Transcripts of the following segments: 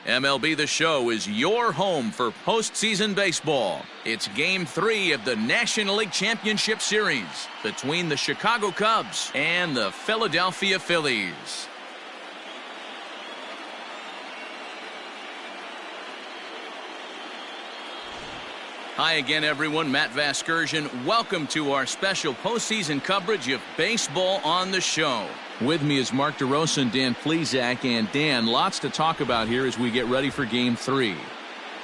MLB The Show is your home for postseason baseball. It's Game 3 of the National League Championship Series between the Chicago Cubs and the Philadelphia Phillies. Hi again, everyone. Matt Vasgersian. Welcome to our special postseason coverage of Baseball on the Show. With me is Mark DeRosa and Dan Plesac. And Dan, lots to talk about here as we get ready for Game 3.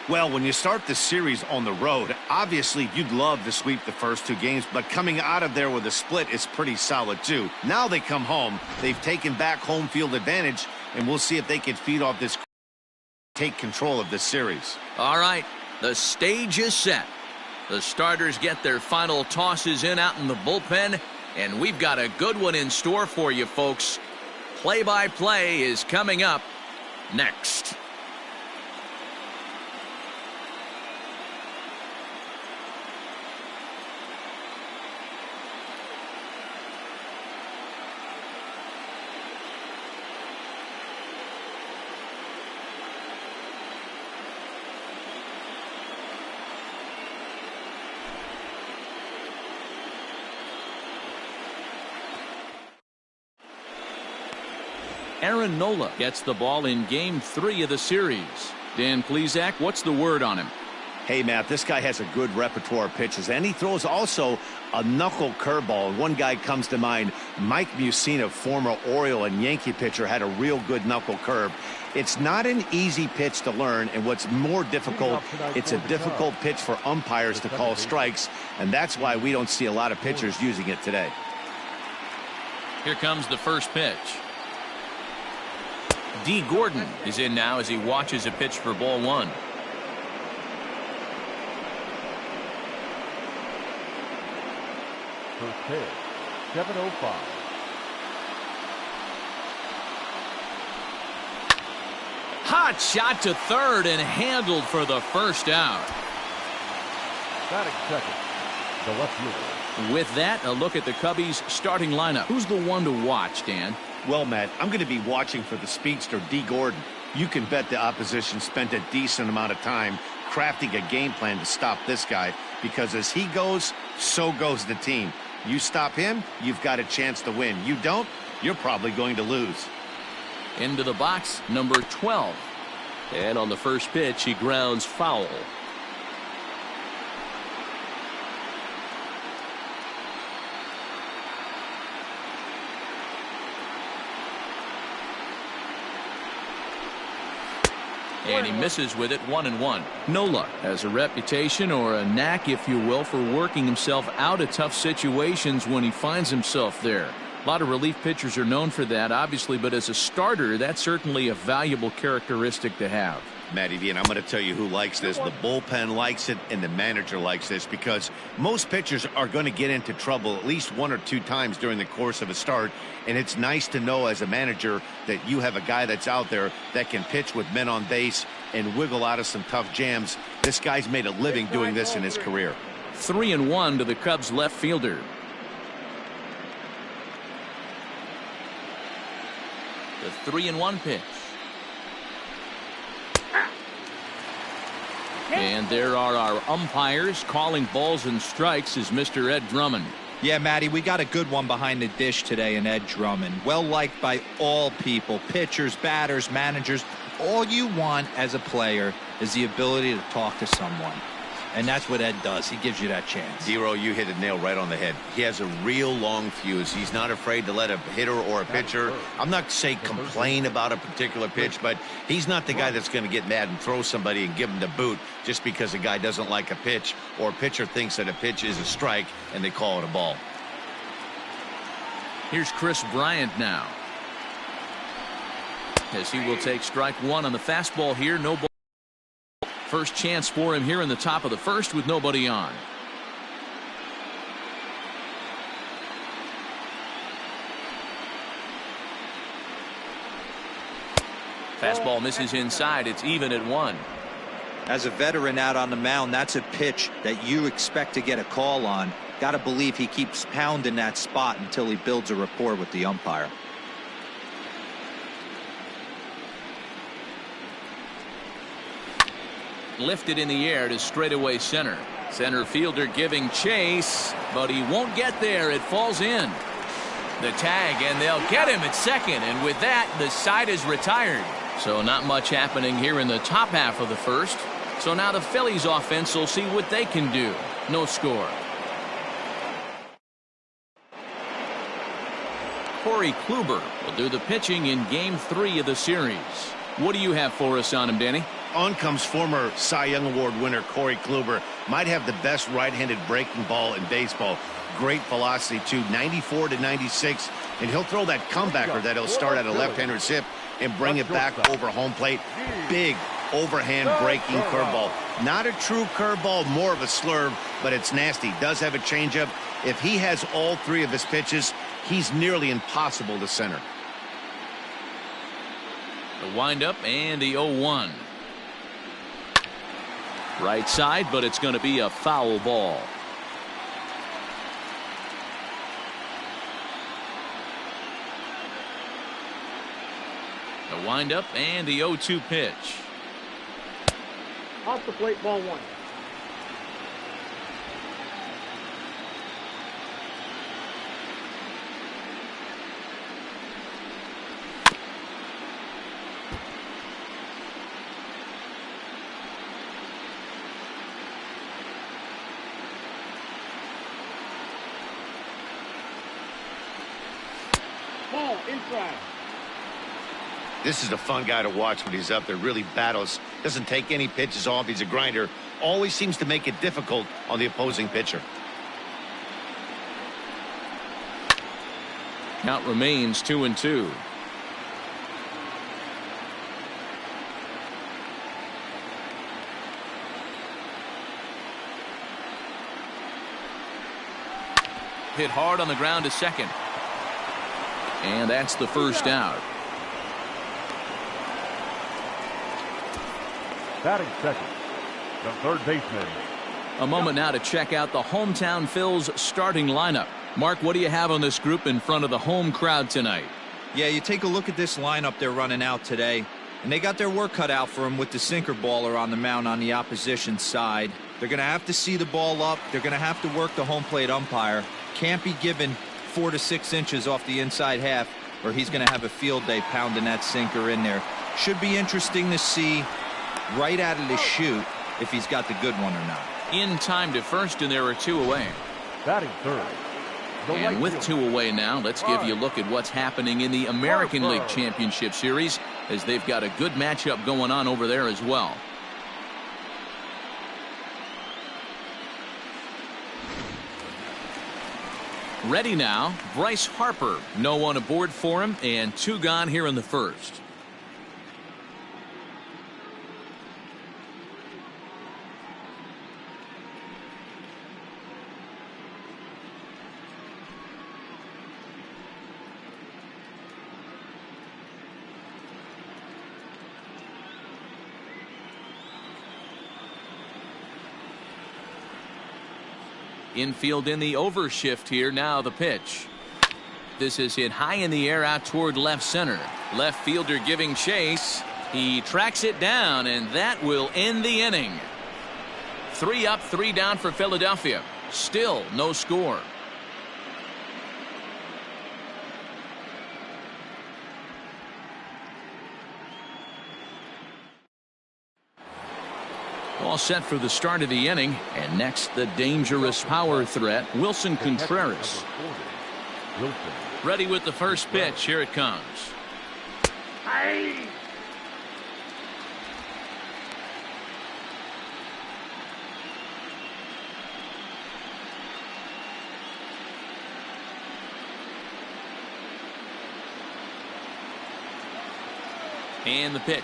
Well, when you start the series on the road, obviously you'd love to sweep the first 2 games, but coming out of there with a split is pretty solid too. Now they come home, they've taken back home field advantage, and we'll see if they can feed off this, take control of this series. All right, the stage is set. The starters get their final tosses in out in the bullpen, and we've got a good one in store for you folks. Play-by-play is coming up next. Aaron Nola gets the ball in Game 3 of the series. Dan Plesac, what's the word on him? Hey, Matt, this guy has a good repertoire of pitches, and he throws also a knuckle curveball. One guy comes to mind, Mike Mussina, former Oriole and Yankee pitcher, had a real good knuckle curve. It's not an easy pitch to learn, and what's more difficult, it's a difficult pitch for umpires to call strikes, and that's why we don't see a lot of pitchers using it today. Here comes the first pitch. D. Gordon is in now as he watches a pitch for ball 1. First pitch, 7:05. Hot shot to third and handled for the first out. Batting second, the left fielder. With that, a look at the Cubbies' starting lineup. Who's the one to watch, Dan? Well, Matt, I'm going to be watching for the speedster, D. Gordon. You can bet the opposition spent a decent amount of time crafting a game plan to stop this guy, because as he goes, so goes the team. You stop him, you've got a chance to win. You don't, you're probably going to lose. Into the box, number 12. And on the first pitch, he grounds foul. And he misses with it, 1-1. Nola has a reputation, or a knack if you will, for working himself out of tough situations when he finds himself there. A lot of relief pitchers are known for that, obviously, but as a starter, that's certainly a valuable characteristic to have. Matty V, and I'm going to tell you who likes this. The bullpen likes it, and the manager likes this, because most pitchers are going to get into trouble at least 1 or 2 times during the course of a start, and it's nice to know as a manager that you have a guy that's out there that can pitch with men on base and wiggle out of some tough jams. This guy's made a living doing this in his career. 3-1 to the Cubs left fielder. The 3-1 pitch. And there are our umpires calling balls and strikes is Mr. Ed Drummond. Yeah, Matty, we got a good one behind the dish today in Ed Drummond. Well liked by all people, pitchers, batters, managers. All you want as a player is the ability to talk to someone. And that's what Ed does. He gives you that chance. Zero, you hit a nail right on the head. He has a real long fuse. He's not afraid to let a hitter or a pitcher, I'm not saying complain about a particular pitch, but he's not the guy that's going to get mad and throw somebody and give him the boot just because a guy doesn't like a pitch, or a pitcher thinks that a pitch is a strike and they call it a ball. Here's Chris Bryant now, as he will take strike 1 on the fastball here. No ball. First chance for him here in the top of the first with nobody on. Fastball misses inside. It's even at 1. As a veteran out on the mound, that's a pitch that you expect to get a call on. Got to believe he keeps pounding that spot until he builds a rapport with the umpire. lifted in the air to straightaway center. Center fielder giving chase, but he won't get there. It falls in. The tag, and they'll get him at second, and with that, the side is retired. So not much happening here in the top half of the first. So now the Phillies offense will see what they can do. No score. Corey Kluber will do the pitching in Game 3 of the series. What do you have for us on him, Danny? On comes former Cy Young Award winner Corey Kluber. Might have the best right-handed breaking ball in baseball. Great velocity too, 94 to 96, and he'll throw that comebacker that he'll start at a left-hander's hip and bring it back over home plate. Big overhand breaking curveball. Not a true curveball, more of a slurve, but it's nasty. Does have a changeup. If he has all three of his pitches, he's nearly impossible to center. The windup and the 0-1. Right side, but it's going to be a foul ball. The windup and the 0-2 pitch. Off the plate, ball 1. Ball inside. This is a fun guy to watch when he's up there. Really battles. Doesn't take any pitches off. He's a grinder. Always seems to make it difficult on the opposing pitcher. Count remains 2-2. Hit hard on the ground to second. And that's the first out. Batting second, the third baseman. A moment now to check out the hometown Phil's starting lineup. Mark, what do you have on this group in front of the home crowd tonight? Yeah, you take a look at this lineup they're running out today, and they got their work cut out for them with the sinker baller on the mound on the opposition side. They're going to have to see the ball up. They're going to have to work the home plate umpire. Can't be given 4 to 6 inches off the inside half, or he's going to have a field day pounding that sinker in there. Should be interesting to see right out of the chute if he's got the good one or not. In time to first, and there are 2 away. Batting third. And with 2 away now, let's give you a look at what's happening in the American Harper. League Championship Series, as they've got a good matchup going on over there as well. Ready now, Bryce Harper. No one aboard for him, and 2 gone here in the first. Infield in the overshift here. Now the pitch. This is hit high in the air out toward left center. Left fielder giving chase. He tracks it down, and that will end the inning. 3 up, 3 down for Philadelphia. Still no score. All set for the start of the inning, and next the dangerous power threat, Wilson Contreras. Ready with the first pitch. Here it comes. And the pitch.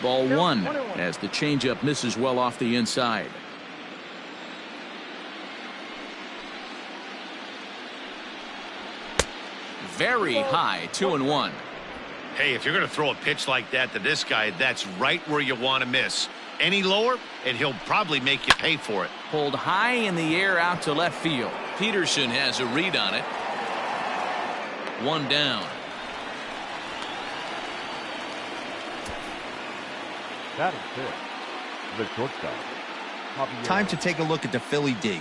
Ball 1 as the changeup misses well off the inside. Very high, 2-1. Hey, if you're going to throw a pitch like that to this guy, that's right where you want to miss. Any lower, and he'll probably make you pay for it. Pulled high in the air out to left field. Peterson has a read on it. 1 down. Batting fifth, the shortstop, Javier. Time to take a look at the Philly D.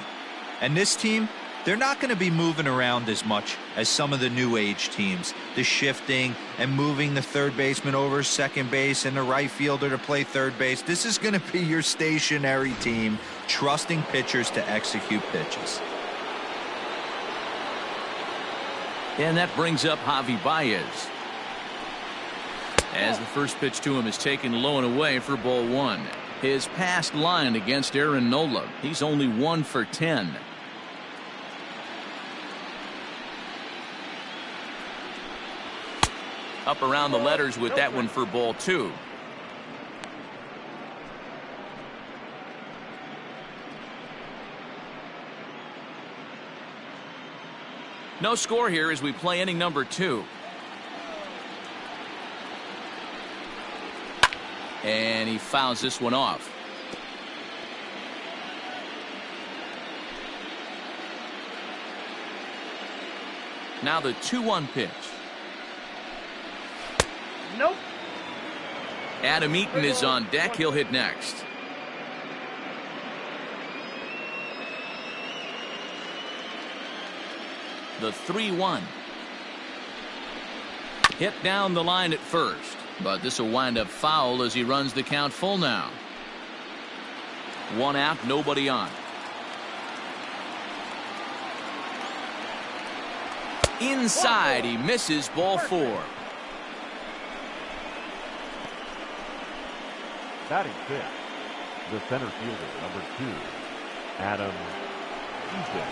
And this team, they're not going to be moving around as much as some of the new age teams. The shifting and moving the third baseman over second base and the right fielder to play third base. This is going to be your stationary team, trusting pitchers to execute pitches. And that brings up Javier Baez. As the first pitch to him is taken low and away for ball one. His past line against Aaron Nola, he's only 1 for 10. Up around the letters with that one for ball two. No score here as we play inning number 2. And he fouls this one off. Now the 2-1 pitch. Nope. Adam Eaton is on deck. He'll hit next. The 3-1. Hit down the line at first, but this will wind up foul as he runs the count full now. 1 out, nobody on. Inside, he misses ball 4. Batting fifth, the center fielder, number 2, Adam Eaton.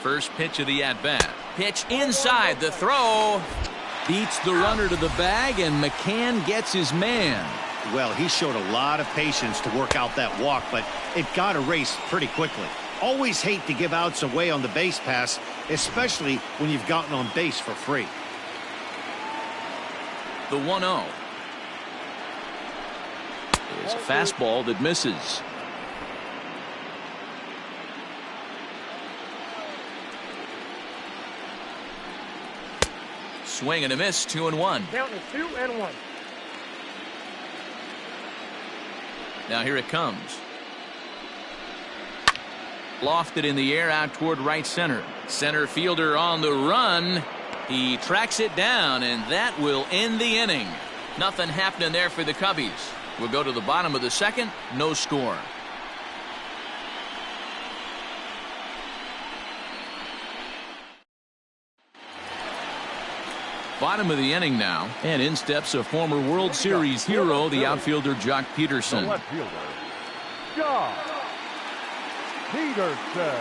First pitch of the at-bat. Pitch inside. The throw beats the runner to the bag, and McCann gets his man. Well, he showed a lot of patience to work out that walk, but it got erased pretty quickly. Always hate to give outs away on the base pass, especially when you've gotten on base for free. The 1-0 is a fastball that misses. Swing and a miss, 2-1. Count is 2-1. Now here it comes. Lofted in the air out toward right center. Center fielder on the run. He tracks it down, and that will end the inning. Nothing happening there for the Cubbies. We'll go to the bottom of the second. No score. Bottom of the inning now, and in steps a former World Series hero, the outfielder Jock Peterson. The left fielder, Jock Peterson.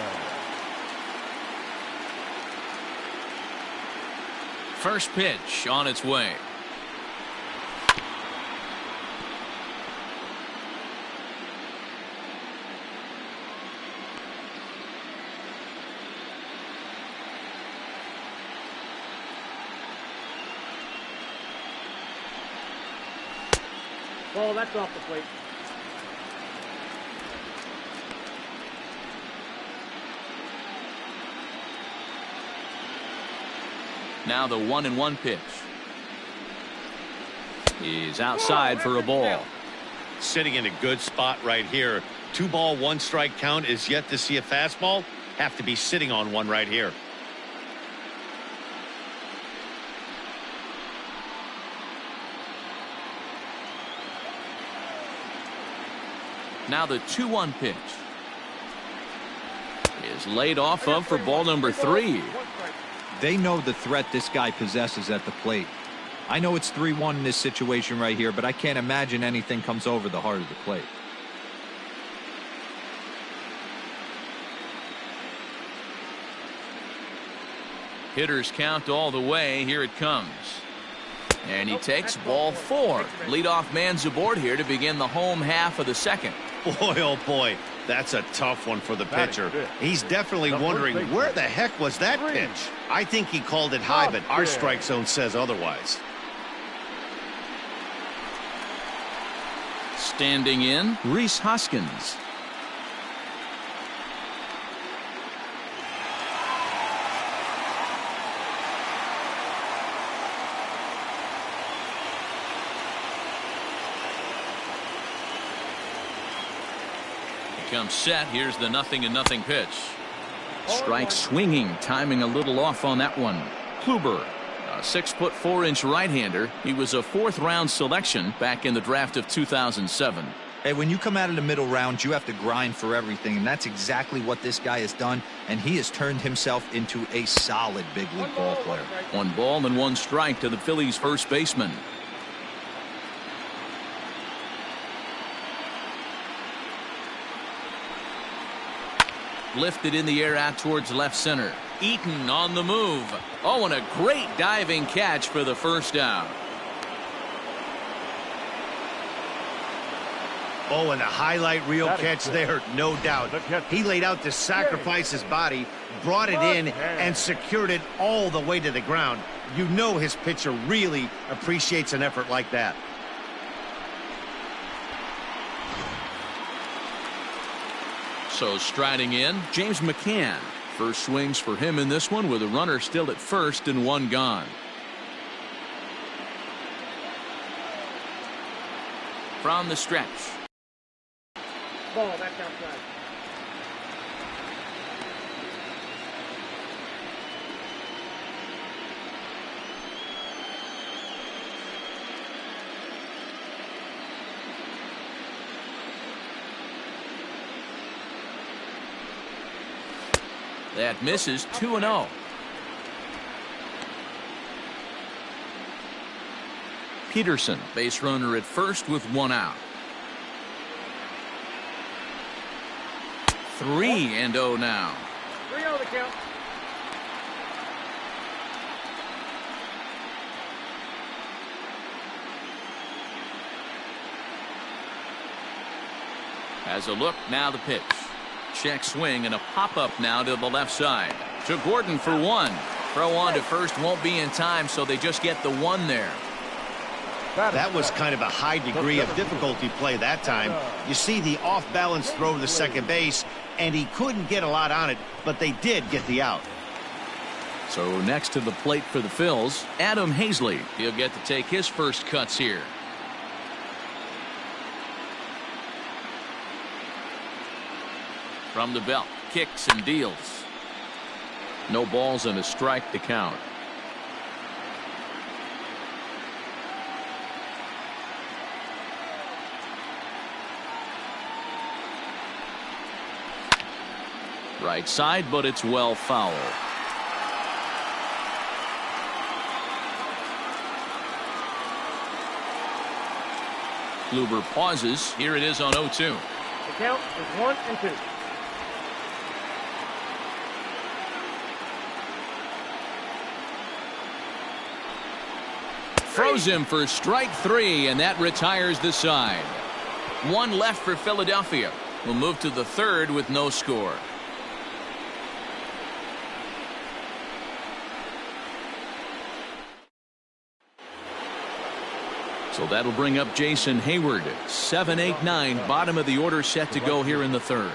First pitch on its way. Ball, that's off the plate. Now the 1-1 pitch. He's outside for a ball. Sitting in a good spot right here. 2-ball, 1-strike count is yet to see a fastball. Have to be sitting on one right here. Now the 2-1 pitch is laid off of for ball number 3. They know the threat this guy possesses at the plate. I know it's 3-1 in this situation right here, but I can't imagine anything comes over the heart of the plate. Hitters count all the way. Here it comes. And he takes ball 4. Leadoff man's aboard here to begin the home half of the second. Boy, oh boy, that's a tough one for the pitcher. He's definitely wondering where the heck was that pitch. I think he called it high, but our strike zone says otherwise. Standing in, Rhys Hoskins. Comes set. Here's the 0-0 pitch. Strike swinging, timing a little off on that one. Kluber, a 6'4" right-hander. He was a 4th-round selection back in the draft of 2007. Hey, when you come out of the middle rounds, you have to grind for everything, and that's exactly what this guy has done, and he has turned himself into a solid big league ball player. 1 ball and 1 strike to the Phillies first baseman. Lifted in the air out towards left center. Eaton on the move. Oh, and a great diving catch for the first out. Oh, and the highlight reel catch there, no doubt. He laid out to sacrifice his body, brought it in, and secured it all the way to the ground. You know his pitcher really appreciates an effort like that. So striding in, James McCann. First swings for him in this one with a runner still at first and 1 gone. From the stretch. Ball back outside. That misses. 2-0. Peterson, base runner at first with 1 out. 3-0 now. 3-0 the count. Has a look, now the pitch. Check swing and a pop-up now to the left side. To Gordon for 1. Throw on to first won't be in time, so they just get the 1 there. That was kind of a high degree of difficulty play that time. You see the off-balance throw to the second base, and he couldn't get a lot on it, but they did get the out. So next to the plate for the Phils, Adam Hazley. He'll get to take his first cuts here. From the belt, kicks and deals. No balls and a strike to count. Right side, but it's well foul. Kluber pauses. Here it is on 0-2. The count is 1-2. Throws him for strike 3, and that retires the side. 1 left for Philadelphia. We'll move to the 3rd with no score. So that'll bring up Jason Hayward. 7, 8, 9, bottom of the order set to go here in the 3rd.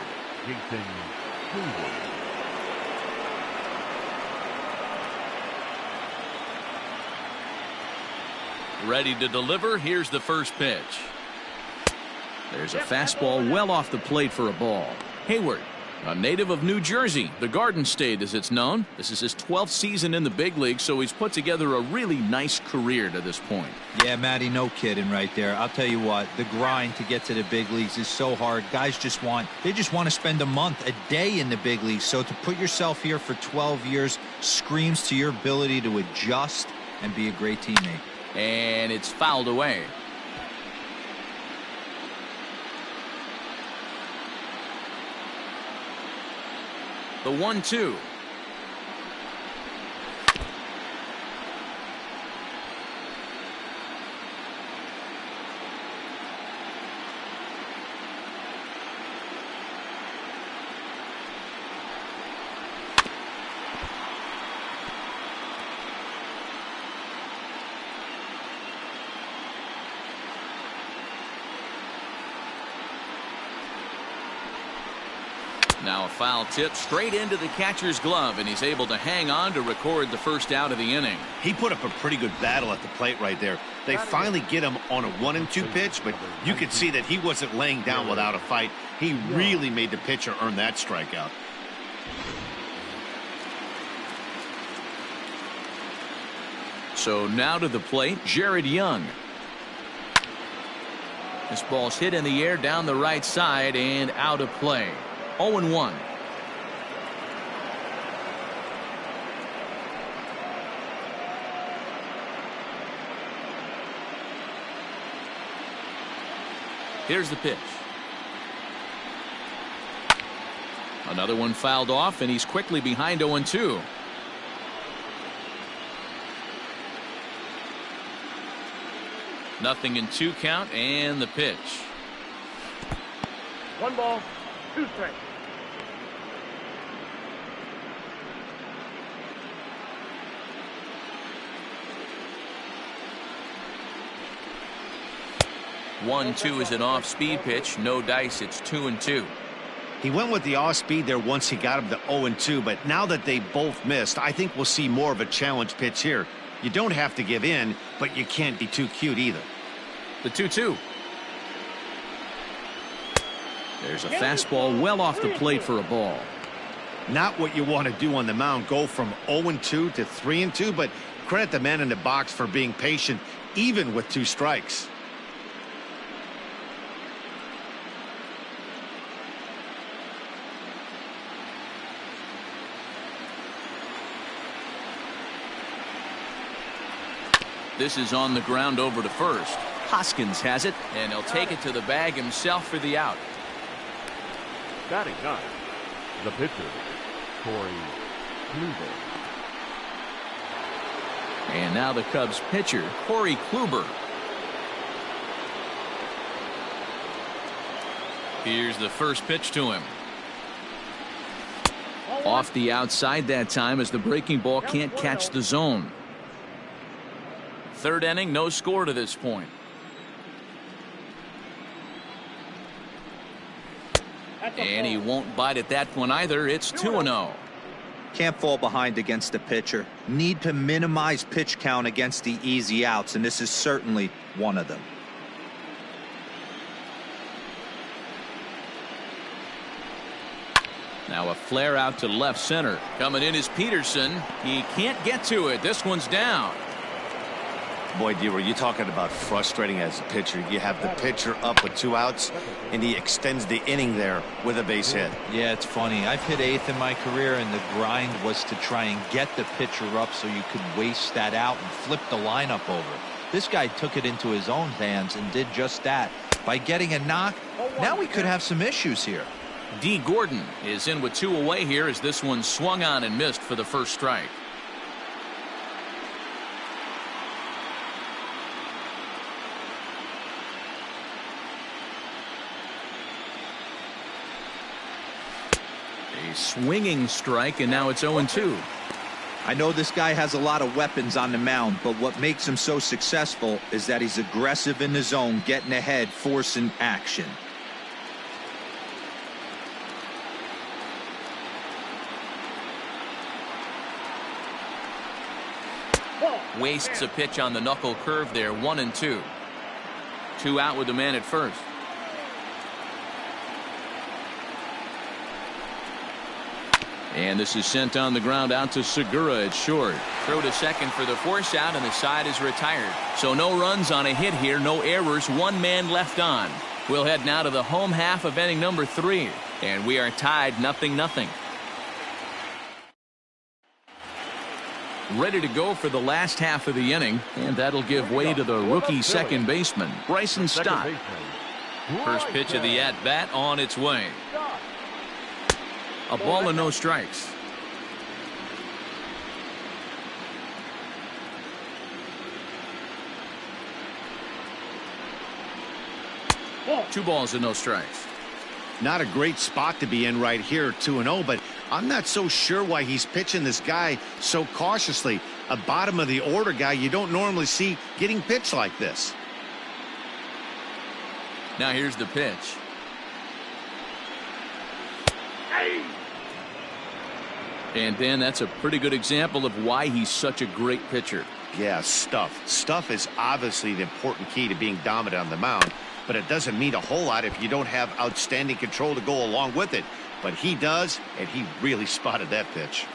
Ready to deliver. Here's the first pitch. There's a fastball well off the plate for a ball. Hayward, a native of New Jersey, the Garden State as it's known. This is his 12th season in the big league, so he's put together a really nice career to this point. Yeah, Matty, no kidding right there. I'll tell you what, the grind to get to the big leagues is so hard. Guys just want to spend a month, a day in the big leagues. So to put yourself here for 12 years screams to your ability to adjust and be a great teammate. And it's fouled away. The 1-2. Now a foul tip straight into the catcher's glove, and he's able to hang on to record the first out of the inning. He put up a pretty good battle at the plate right there. They finally get him on a 1-2 pitch, but you could see that he wasn't laying down without a fight. He really made the pitcher earn that strikeout. So now to the plate, Jared Young. This ball's hit in the air down the right side and out of play. 0-1. Here's the pitch. Another one fouled off, and he's quickly behind 0-2. Nothing in 2 count, and the pitch. 1 ball, 2 strikes. One, 2 is an off-speed pitch. No dice. It's 2-2. He went with the off-speed there once he got him to 0-2, but now that they both missed, I think we'll see more of a challenge pitch here. You don't have to give in, but you can't be too cute either. The 2-2. There's a fastball well off the plate for a ball. Not what you want to do on the mound, go from 0-2 to 3-2, but credit the man in the box for being patient, even with 2 strikes. This is on the ground over to first. Hoskins has it, and he'll take it to the bag himself for the out. Batting 9, the pitcher, Kluber. And now the Cubs pitcher, Kluber. Here's the first pitch to him. Off the outside that time as the breaking ball can't catch the zone. 3rd inning, no score to this point. And he won't bite at that one either. It's 2-0. Can't fall behind against the pitcher. Need to minimize pitch count against the easy outs, and this is certainly one of them. Now a flare out to left center. Coming in is Peterson. He can't get to it. This one's down. Boy, D, were you talking about frustrating as a pitcher? You have the pitcher up with 2 outs, and he extends the inning there with a base hit. Yeah, it's funny. I've hit 8th in my career, and the grind was to try and get the pitcher up so you could waste that out and flip the lineup over. This guy took it into his own hands and did just that. By getting a knock, now we could have some issues here. D. Gordon is in with 2 away here as this one swung on and missed for the first strike. A swinging strike, and now it's 0-2. I know this guy has a lot of weapons on the mound, but what makes him so successful is that he's aggressive in the zone, getting ahead, forcing action. Wastes a pitch on the knuckle curve there. 1-2. 2 out with the man at first. And this is sent on the ground out to Segura at short. Throw to second for the force out, and the side is retired. So no runs on a hit here, no errors, 1 man left on. We'll head now to the home half of inning number 3, and we are tied 0-0. Ready to go for the last half of the inning, and that'll give way to the rookie second baseman, Bryson Stott. First pitch of the at-bat on its way. A ball and no strikes. Two balls and no strikes. Not a great spot to be in right here, 2-0, but I'm not so sure why he's pitching this guy so cautiously. A bottom of the order guy you don't normally see getting pitched like this. Now here's the pitch. And Dan, that's a pretty good example of why he's such a great pitcher. Yeah, stuff. Stuff is obviously the important key to being dominant on the mound, but it doesn't mean a whole lot if you don't have outstanding control to go along with it. But he does, and he really spotted that pitch.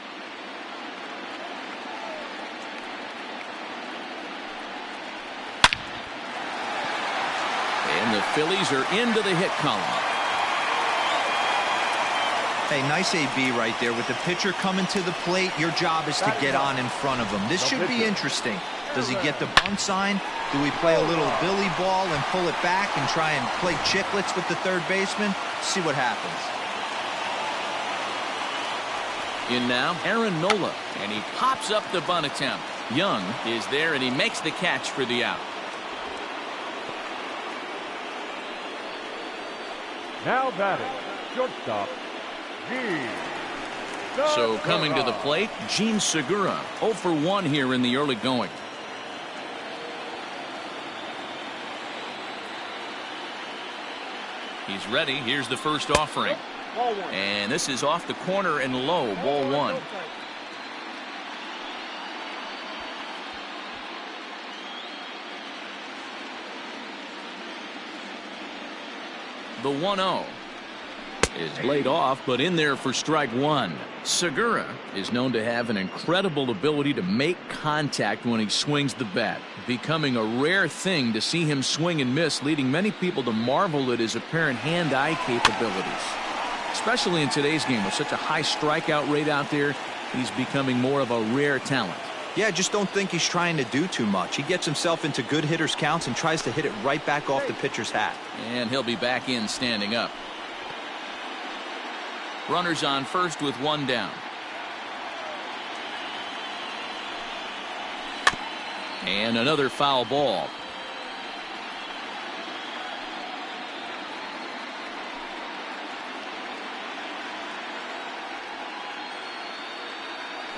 And the Phillies are into the hit column. Hey, nice AB right there. With the pitcher coming to the plate, your job is to get on in front of him. This should be interesting. Does he get the bunt sign? Do we play a little billy ball and pull it back and try and play chicklets with the third baseman? See what happens. In now, Aaron Nola, and he pops up the bunt attempt. Young is there, and he makes the catch for the out. Now batting, shortstop, So coming to the plate, Gene Segura, 0 for 1 here in the early going. He's ready. Here's the first offering. And this is off the corner and low, ball 1. The 1-0 is laid off, but in there for strike 1. Segura is known to have an incredible ability to make contact when he swings the bat, becoming a rare thing to see him swing and miss, leading many people to marvel at his apparent hand-eye capabilities. Especially in today's game with such a high strikeout rate out there, he's becoming more of a rare talent. Yeah, just don't think he's trying to do too much. He gets himself into good hitters' counts and tries to hit it right back off the pitcher's hat. And he'll be back in standing up. Runners on first with 1 down. And another foul ball.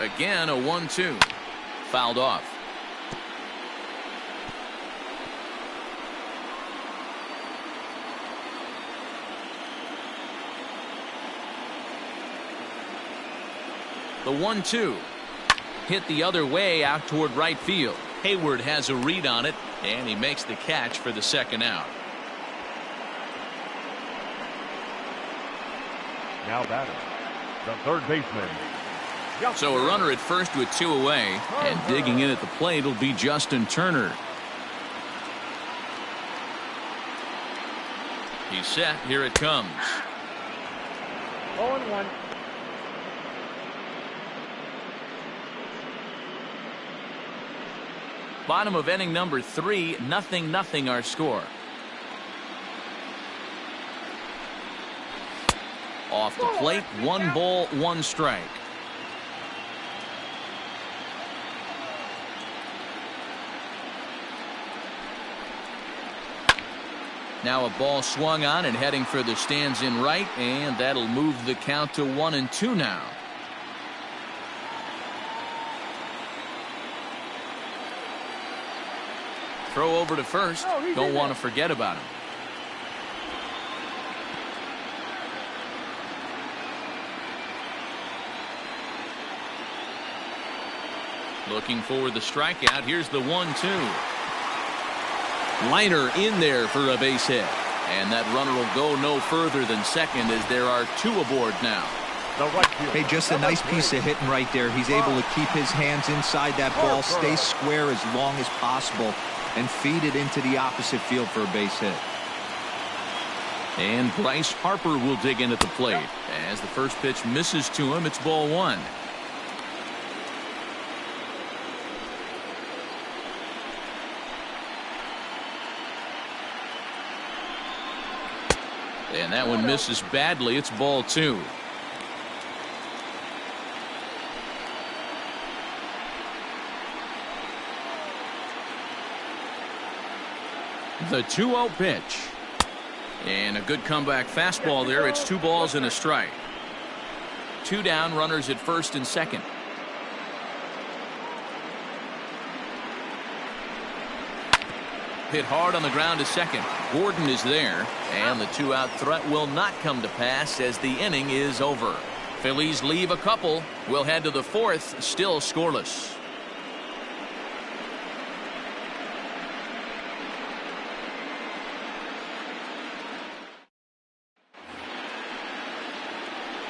Again, a 1-2. Fouled off. The 1-2 hit the other way out toward right field. Hayward has a read on it, and he makes the catch for the second out. Now batting, the third baseman. So a runner at first with 2 away, and digging in at the plate will be Justin Turner. He's set. Here it comes. 0-1. Bottom of inning number 3, 0-0 our score. Off the plate, 1 ball, 1 strike. Now a ball swung on and heading for the stands in right, and that'll move the count to 1-2 now. Throw over to first. Don't want to forget about him. Looking for the strikeout. Here's the 1-2. Liner in there for a base hit. And that runner will go no further than second as there are 2 aboard now. Hey, just a nice piece of hitting right there. He's able to keep his hands inside that ball, stay square as long as possible, and feed it into the opposite field for a base hit. And Bryce Harper will dig in at the plate. As the first pitch misses to him, it's ball 1. And that one misses badly. It's ball 2. The 2-0 pitch. And a good comeback fastball there. It's 2 balls and a strike. 2 down, runners at first and second. Hit hard on the ground to second. Gordon is there, and the 2-out threat will not come to pass as the inning is over. Phillies leave a couple. We'll head to the 4th, still scoreless.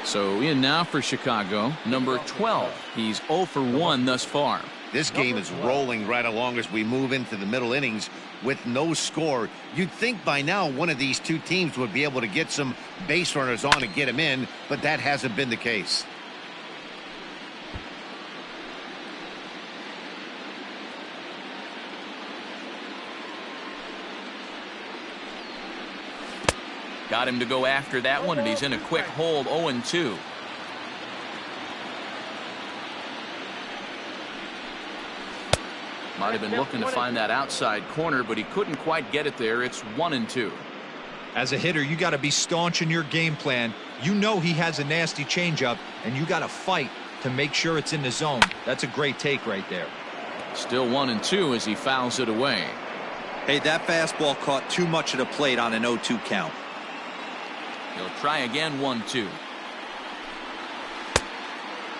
So in now for Chicago, number 12. He's 0 for 1 thus far. This game is rolling right along as we move into the middle innings with no score. You'd think by now one of these two teams would be able to get some base runners on and get them in, but that hasn't been the case. Got him to go after that one, and he's in a quick hold, 0-2. Might have been looking to find that outside corner, but he couldn't quite get it there. It's 1-2. As a hitter, you got to be staunch in your game plan. You know he has a nasty changeup, and you got to fight to make sure it's in the zone. That's a great take right there. Still 1-2 as he fouls it away. Hey, that fastball caught too much of the plate on an 0-2 count. He'll try again, 1-2.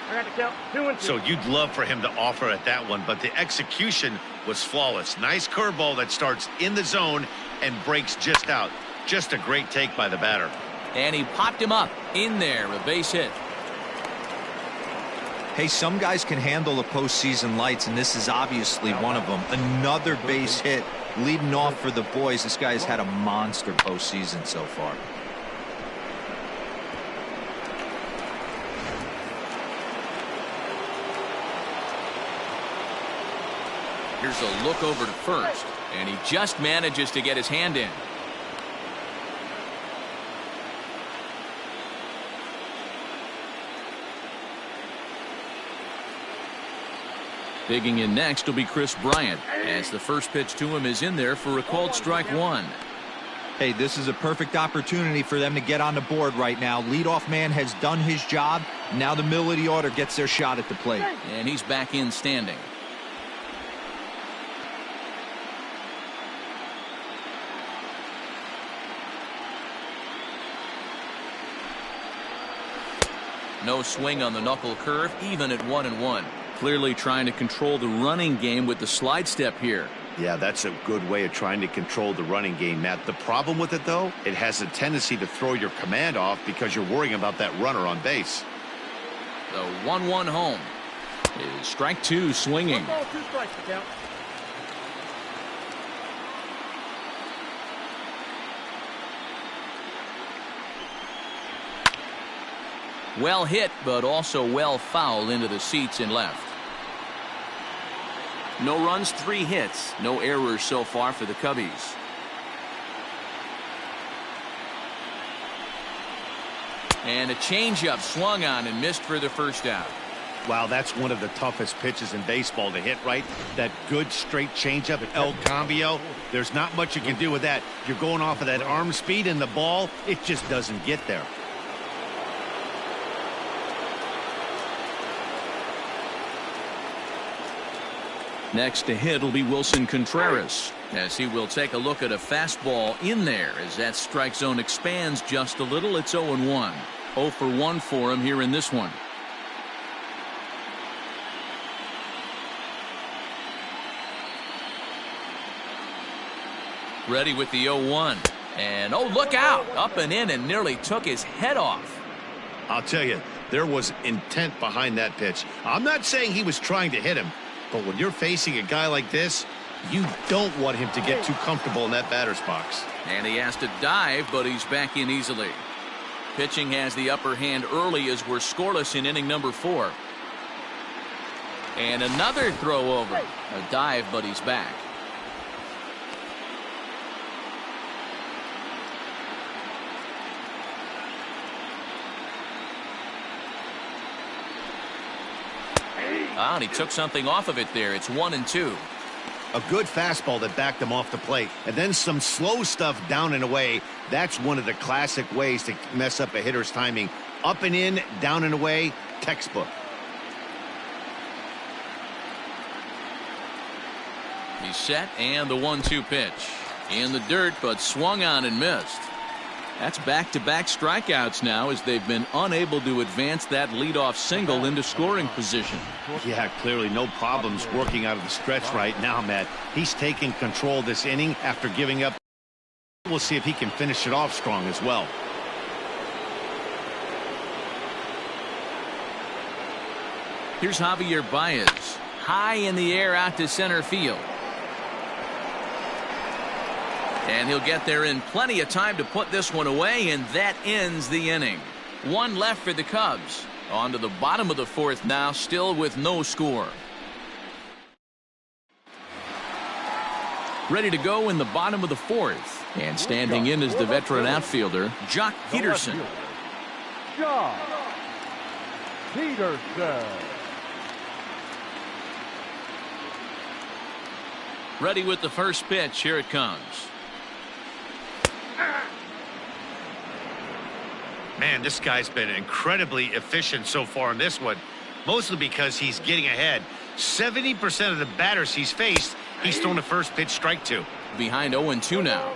I got to count 2-2. So you'd love for him to offer at that one, but the execution was flawless. Nice curveball that starts in the zone and breaks just out. Just a great take by the batter. And he popped him up in there, a base hit. Hey, some guys can handle the postseason lights, and this is obviously one of them. Another base hit leading off for the boys. This guy has had a monster postseason so far. Here's a look over to first, and he just manages to get his hand in. Digging in next will be Chris Bryant, as the first pitch to him is in there for a called strike 1. Hey, this is a perfect opportunity for them to get on the board right now. Leadoff man has done his job. Now the middle of the order gets their shot at the plate. And he's back in standing. No swing on the knuckle curve, even at 1-1. Clearly trying to control the running game with the slide step here. Yeah, that's a good way of trying to control the running game, Matt. The problem with it, though, it has a tendency to throw your command off because you're worrying about that runner on base. The 1-1 home is strike 2 swinging. 1 ball, 2 strikes to count. Well hit, but also well fouled into the seats in left. No runs, 3 hits. No errors so far for the Cubbies. And a changeup swung on and missed for the first out. Wow, that's one of the toughest pitches in baseball to hit, right? That good straight changeup, El Cambio. There's not much you can do with that. You're going off of that arm speed, and the ball, it just doesn't get there. Next to hit will be Wilson Contreras, as he will take a look at a fastball in there as that strike zone expands just a little. It's 0-1. 0 for 1 for him here in this one. Ready with the 0-1. And oh, look out! Up and in and nearly took his head off. I'll tell you, there was intent behind that pitch. I'm not saying he was trying to hit him, but when you're facing a guy like this, you don't want him to get too comfortable in that batter's box. And he has to dive, but he's back in easily. Pitching has the upper hand early as we're scoreless in inning number 4. And another throw over. A dive, but he's back. And he took something off of it there. It's 1-2. A good fastball that backed him off the plate, and then some slow stuff down and away. That's one of the classic ways to mess up a hitter's timing. Up and in, down and away, textbook. He's set, and the 1-2 pitch. In the dirt, but swung on and missed. That's back-to-back strikeouts now, as they've been unable to advance that leadoff single into scoring position. Yeah, clearly no problems working out of the stretch right now, Matt. He's taking control this inning after giving up. We'll see if he can finish it off strong as well. Here's Javier Baez. High in the air out to center field. And he'll get there in plenty of time to put this one away, and that ends the inning. One left for the Cubs. On to the bottom of the fourth now, still with no score. Ready to go in the bottom of the fourth. And standing in is the veteran outfielder, Jock Peterson. Jock Peterson. Ready with the first pitch. Here it comes. Man, this guy's been incredibly efficient so far in this one, mostly because he's getting ahead. 70% of the batters he's faced, he's thrown a first pitch strike to. Behind 0-2 now.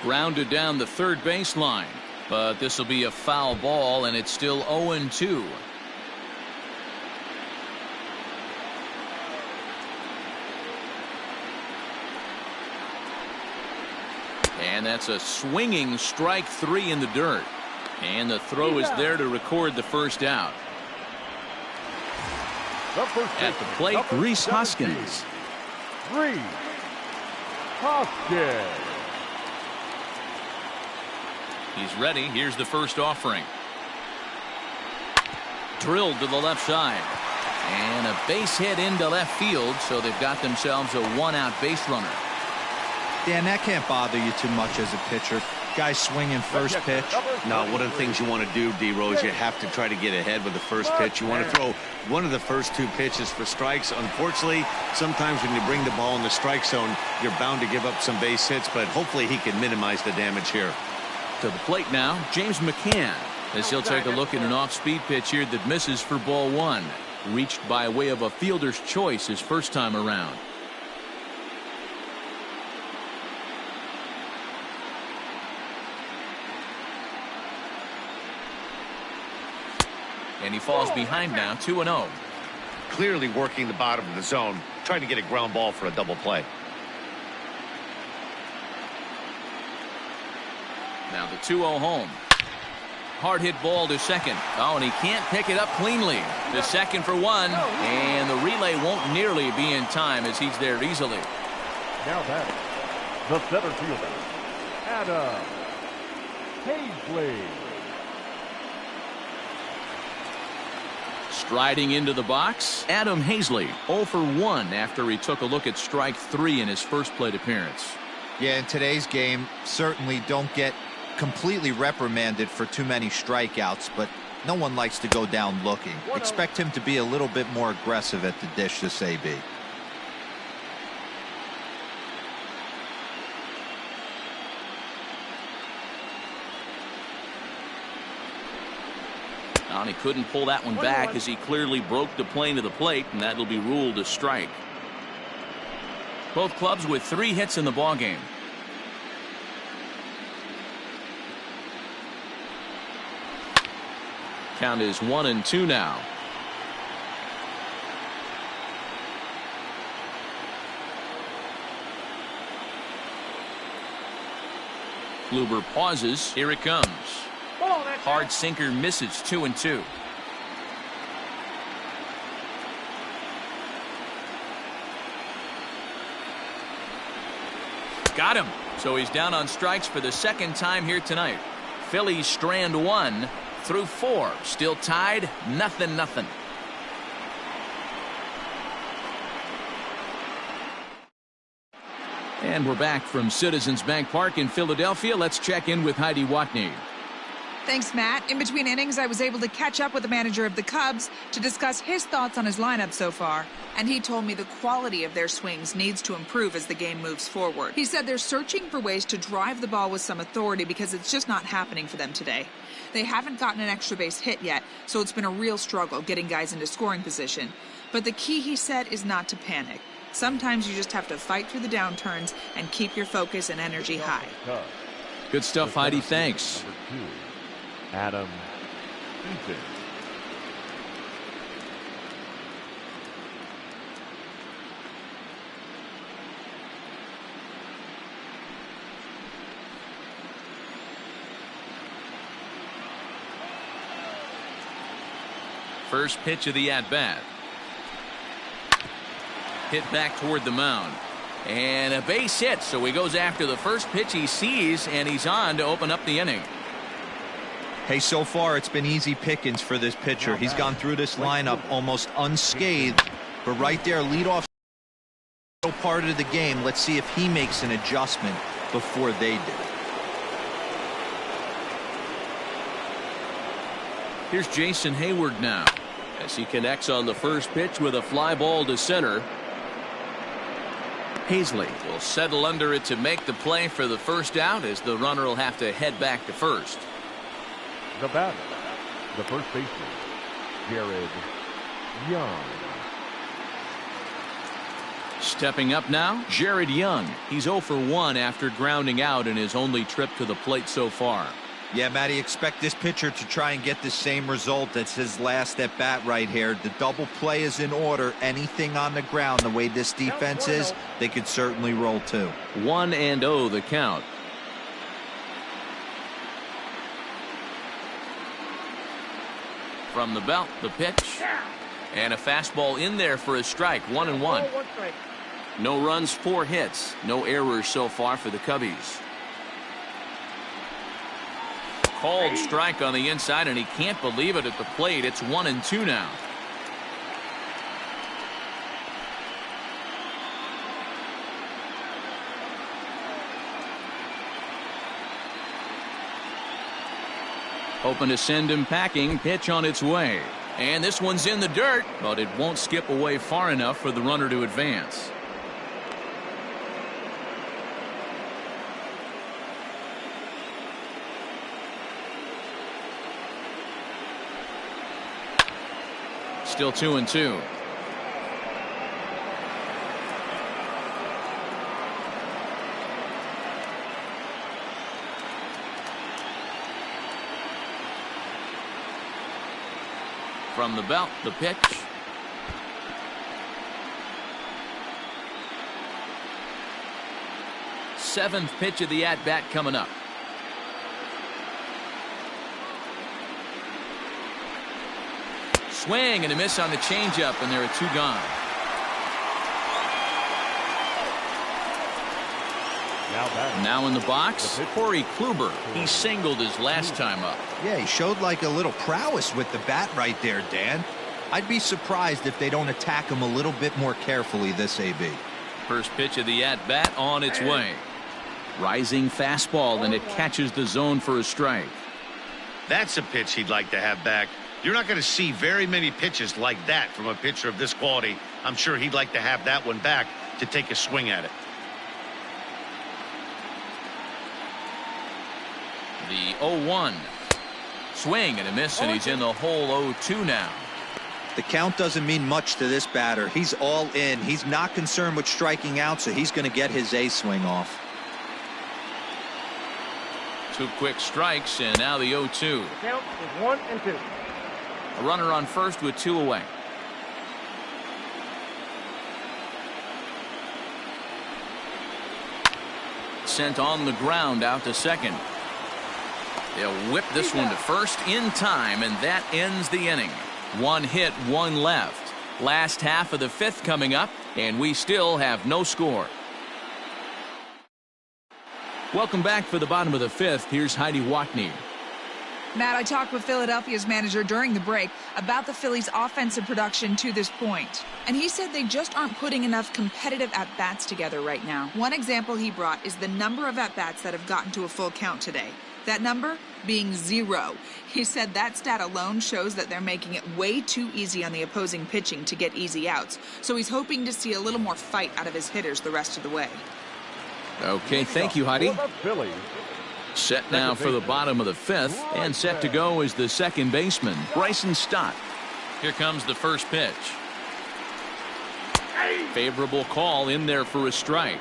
Grounded down the third baseline, but this will be a foul ball, and it's still 0-2. And that's a swinging strike three in the dirt. And the throw is there to record the first out. At the plate, Rhys Hoskins. Rhys Hoskins. He's ready. Here's the first offering. Drilled to the left side. And a base hit into left field, so they've got themselves a one-out base runner. Dan, that can't bother you too much as a pitcher. Guy swinging first pitch. No, one of the things you want to do, D-Rose, you have to try to get ahead with the first pitch. You want to throw one of the first two pitches for strikes. Unfortunately, sometimes when you bring the ball in the strike zone, you're bound to give up some base hits, but hopefully he can minimize the damage here. To the plate now, James McCann, as he'll take a look at an off-speed pitch here that misses for ball one. Reached by way of a fielder's choice his first time around. And he falls behind now, 2-0. Clearly working the bottom of the zone, trying to get a ground ball for a double play. Now the 2-0 home. Hard hit ball to second. Oh, and he can't pick it up cleanly. To second for one. And the relay won't nearly be in time as he's there easily. Now that the center fielder, Adam Hazley. Striding into the box, Adam Hazley, 0 for 1 after he took a look at strike three in his first plate appearance. Yeah, in today's game, certainly don't get completely reprimanded for too many strikeouts, but no one likes to go down looking. Expect him to be a little bit more aggressive at the dish this AB. And he couldn't pull that one back as he clearly broke the plane of the plate, and that'll be ruled a strike. Both clubs with 3 hits in the ballgame. Count is 1-2 now. Kluber pauses. Here it comes. Hard sinker misses, 2-2. Got him. So he's down on strikes for the second time here tonight. Phillies strand 1 through 4. Still tied, 0-0. And we're back from Citizens Bank Park in Philadelphia. Let's check in with Heidi Watney. Thanks, Matt. In between innings, I was able to catch up with the manager of the Cubs to discuss his thoughts on his lineup so far. And he told me the quality of their swings needs to improve as the game moves forward. He said they're searching for ways to drive the ball with some authority because it's just not happening for them today. They haven't gotten an extra base hit yet, so it's been a real struggle getting guys into scoring position. But the key, he said, is not to panic. Sometimes you just have to fight through the downturns and keep your focus and energy high. Good stuff, Heidi. Thanks. Adam Eaton. First pitch of the at-bat. Hit back toward the mound. And a base hit, so he goes after the first pitch he sees, and he's on to open up the inning. Hey, so far it's been easy pickings for this pitcher. He's gone through this lineup almost unscathed, but right there, leadoff part of the game. Let's see if he makes an adjustment before they do. Here's Jason Hayward now as he connects on the first pitch with a fly ball to center. Hazley will settle under it to make the play for the first out, as the runner will have to head back to first. The batter, the first baseman, Jared Young. Stepping up now, Jared Young. He's 0 for 1 after grounding out in his only trip to the plate so far. Yeah, Matty, expect this pitcher to try and get the same result. That's his last at bat right here. The double play is in order. Anything on the ground, the way this defense is, they could certainly roll too. 1-0 the count. From the belt, the pitch. And a fastball in there for a strike. 1-1. No runs, 4 hits. No errors so far for the Cubbies. Called strike on the inside, and he can't believe it at the plate. It's 1-2 now. Hoping to send him packing. Pitch on its way. And this one's in the dirt, but it won't skip away far enough for the runner to advance. Still 2-2. From the belt, the pitch. Seventh pitch of the at-bat coming up. Swing and a miss on the changeup, and there are 2 gone. Now in the box, Corey Kluber. He singled his last time up. Yeah, he showed like a little prowess with the bat right there, Dan. I'd be surprised if they don't attack him a little bit more carefully this AB. First pitch of the at-bat on its way. Rising fastball, and it catches the zone for a strike. That's a pitch he'd like to have back. You're not going to see very many pitches like that from a pitcher of this quality. I'm sure he'd like to have that one back to take a swing at it. The 0-1. Swing and a miss, and he's in the hole. 0-2 now. The count doesn't mean much to this batter. He's all in. He's not concerned with striking out, so he's going to get his A swing off. 2 quick strikes, and now the 0-2. The count is 1-2. A runner on first with 2 away. Sent on the ground out to second. They'll whip this one to first in time, and that ends the inning. 1 hit, 1 left. Last half of the 5th coming up, and we still have no score. Welcome back for the bottom of the 5th. Here's Heidi Watney. Matt, I talked with Philadelphia's manager during the break about the Phillies' offensive production to this point. And he said they just aren't putting enough competitive at-bats together right now. One example he brought is the number of at-bats that have gotten to a full count today. That number being 0. He said that stat alone shows that they're making it way too easy on the opposing pitching to get easy outs. So he's hoping to see a little more fight out of his hitters the rest of the way. Okay, thank you, Heidi. Set now for the bottom of the 5th, and set to go is the second baseman, Bryson Stott. Here comes the first pitch. Favorable call in there for a strike.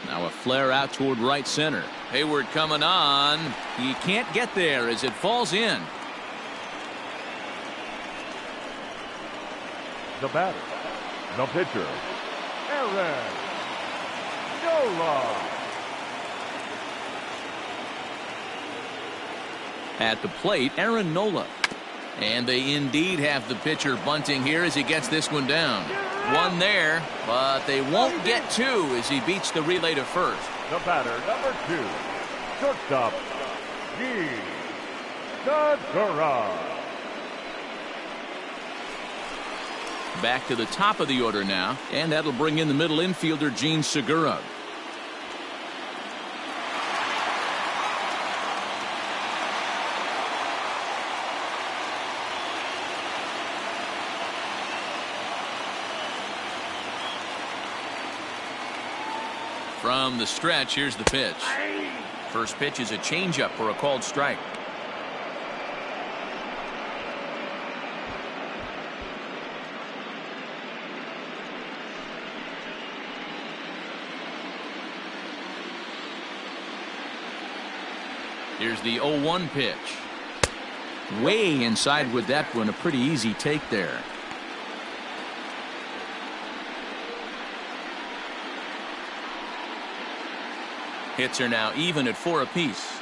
Now a flare out toward right center. Hayward coming on. He can't get there as it falls in. The batter, the pitcher, Aaron Nola. At the plate, Aaron Nola. And they indeed have the pitcher bunting here as he gets this one down. One there, but they won't get 2 as he beats the relay to first. The batter, number 2, shortstop, Contreras. Back to the top of the order now, and that'll bring in the middle infielder, Gene Segura. From the stretch, here's the pitch. First pitch is a changeup for a called strike. Here's the 0-1 pitch. Way inside with that one. A pretty easy take there. Hits are now even at 4 apiece.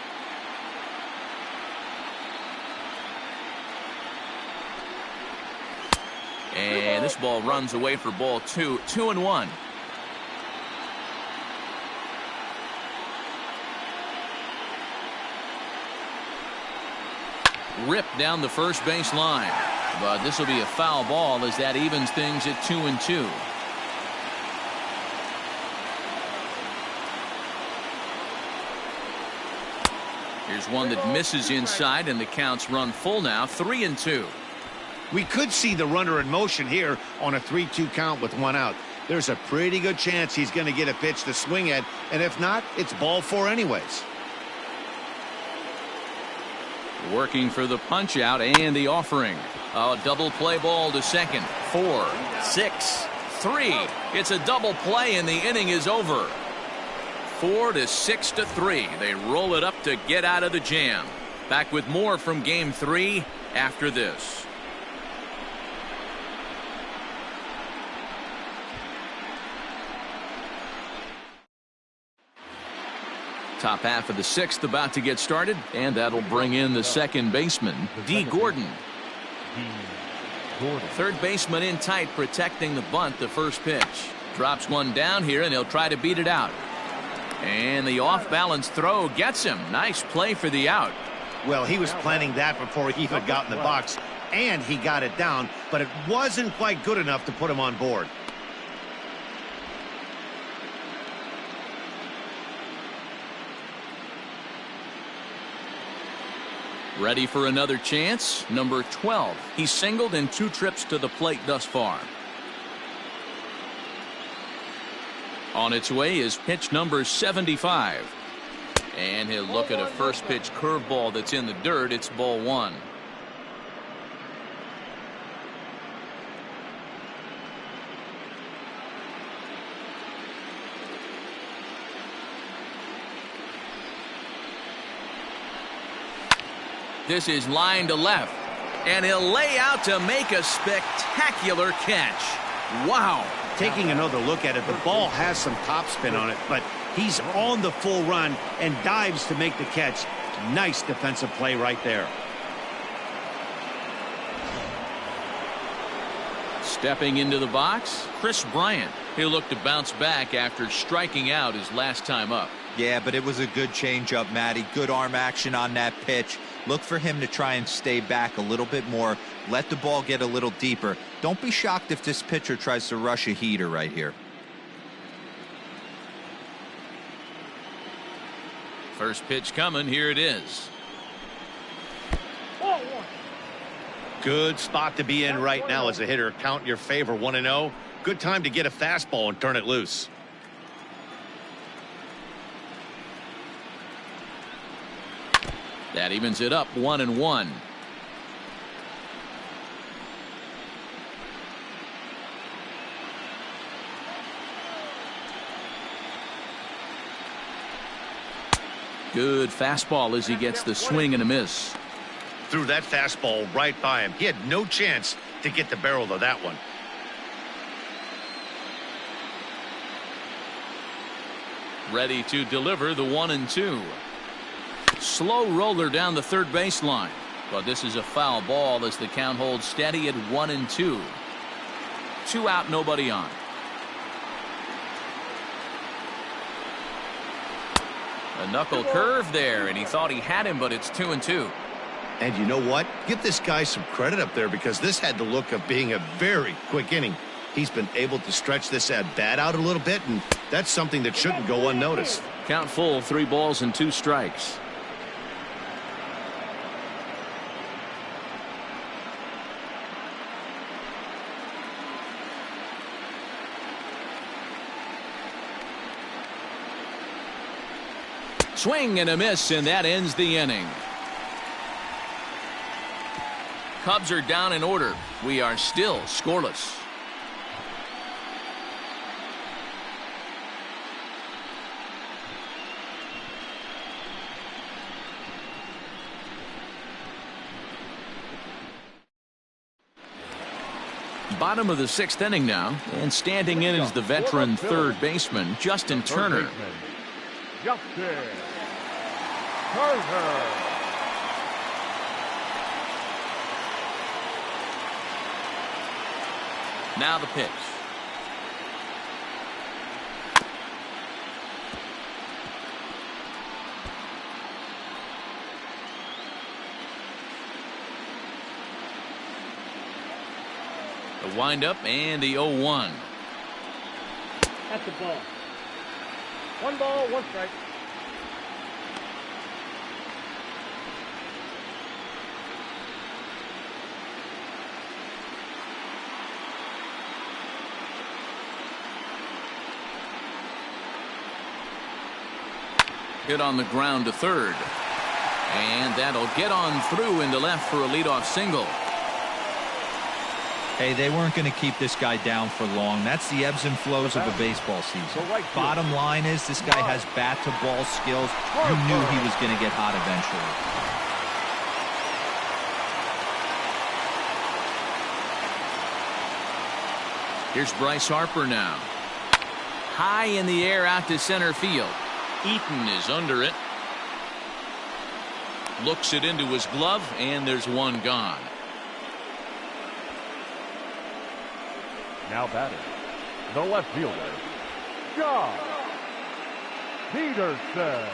And this ball runs away for ball 2. 2-1. Ripped down the first base line, but this will be a foul ball as that evens things at 2-2. Here's one that misses inside, and the count's run full now. 3-2. We could see the runner in motion here on a 3-2 count with 1 out. There's a pretty good chance he's going to get a pitch to swing at, and if not, it's ball 4 anyways. Working for the punch out and the offering. A double play ball to second. 4, 6, 3. It's a double play and the inning is over. 4 to 6 to 3. They roll it up to get out of the jam. Back with more from game 3 after this. Top half of the 6th about to get started, and that'll bring in the second baseman, D. Gordon. Third baseman in tight, protecting the bunt. The first pitch drops one down here, and he'll try to beat it out. And the off-balance throw gets him. Nice play for the out. Well, he was planning that before he even got in the box, and he got it down, but it wasn't quite good enough to put him on board. Ready for another chance. Number 12. He's singled in 2 trips to the plate thus far. On its way is pitch number 75. And he'll look at a first pitch curveball that's in the dirt. It's ball 1. This is line to left, and he'll lay out to make a spectacular catch. Wow. Taking another look at it, the ball has some topspin on it, but he's on the full run and dives to make the catch. Nice defensive play right there. Stepping into the box, Chris Bryant. He'll look to bounce back after striking out his last time up. Yeah, but it was a good changeup, Matty. Good arm action on that pitch. Look for him to try and stay back a little bit more, let the ball get a little deeper. Don't be shocked if this pitcher tries to rush a heater right here. First pitch coming. Here it is. Good spot to be in right now as a hitter. Count in your favor, 1-0. Good time to get a fastball and turn it loose. That evens it up, 1-1. Good fastball as he gets the swing and a miss. Threw that fastball right by him. He had no chance to get the barrel of that one. Ready to deliver the 1-2. Slow roller down the third baseline. But this is a foul ball as the count holds steady at 1-2. 2 out, nobody on. A knuckle curve there, and he thought he had him, but it's 2-2. And you know what? Give this guy some credit up there because this had the look of being a very quick inning. He's been able to stretch this at bat out a little bit, and that's something that shouldn't go unnoticed. Count full, 3 balls and 2 strikes. Swing and a miss, and that ends the inning. Cubs are down in order. We are still scoreless. Bottom of the 6th inning now, and standing in is the veteran third baseman, Justin Turner. Justin Turner. Now the pitch. The windup and the 0-1. That's the ball. 1 ball, 1 strike. Hit on the ground to third. And that'll get on through into left for a leadoff single. Hey, they weren't going to keep this guy down for long. That's the ebbs and flows of a baseball season. Bottom line is this guy has bat-to-ball skills. You knew he was going to get hot eventually. Here's Bryce Harper now. High in the air out to center field. Eaton is under it. Looks it into his glove, and there's one gone. Now batting, the left fielder, Peterson.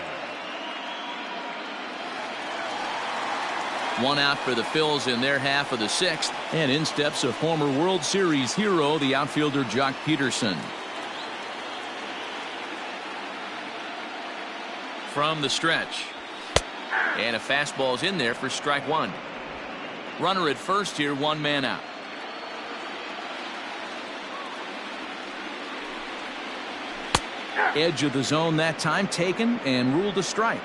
1 out for the Phillies in their half of the 6th, and in steps a former World Series hero, the outfielder Jock Peterson. From the stretch, and a fastball's in there for strike 1. Runner at first here, 1 man out. Edge of the zone that time taken and ruled a strike.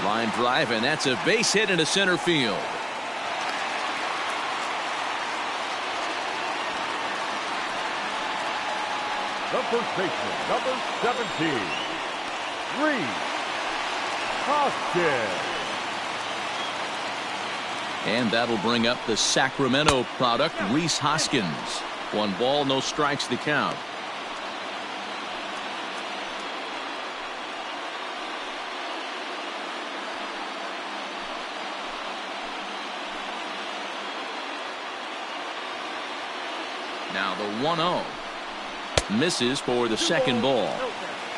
Line drive, and that's a base hit into center field. The first baseman, number 17, Reese Hoskins. And that'll bring up the Sacramento product, Reese Hoskins. 1 ball, no strikes the count. Now the 1-0. Misses for the second ball.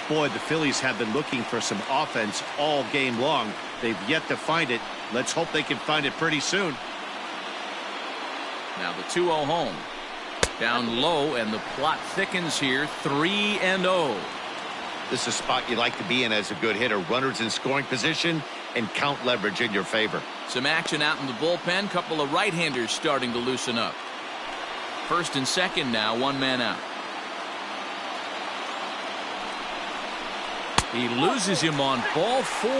Boy, the Phillies have been looking for some offense all game long. They've yet to find it. Let's hope they can find it pretty soon. Now the 2-0 home. Down low, and the plot thickens here. 3-0. This is a spot you like to be in as a good hitter. Runners in scoring position and count leverage in your favor. Some action out in the bullpen. Couple of right-handers starting to loosen up. First and second now, one man out. He loses him on ball 4.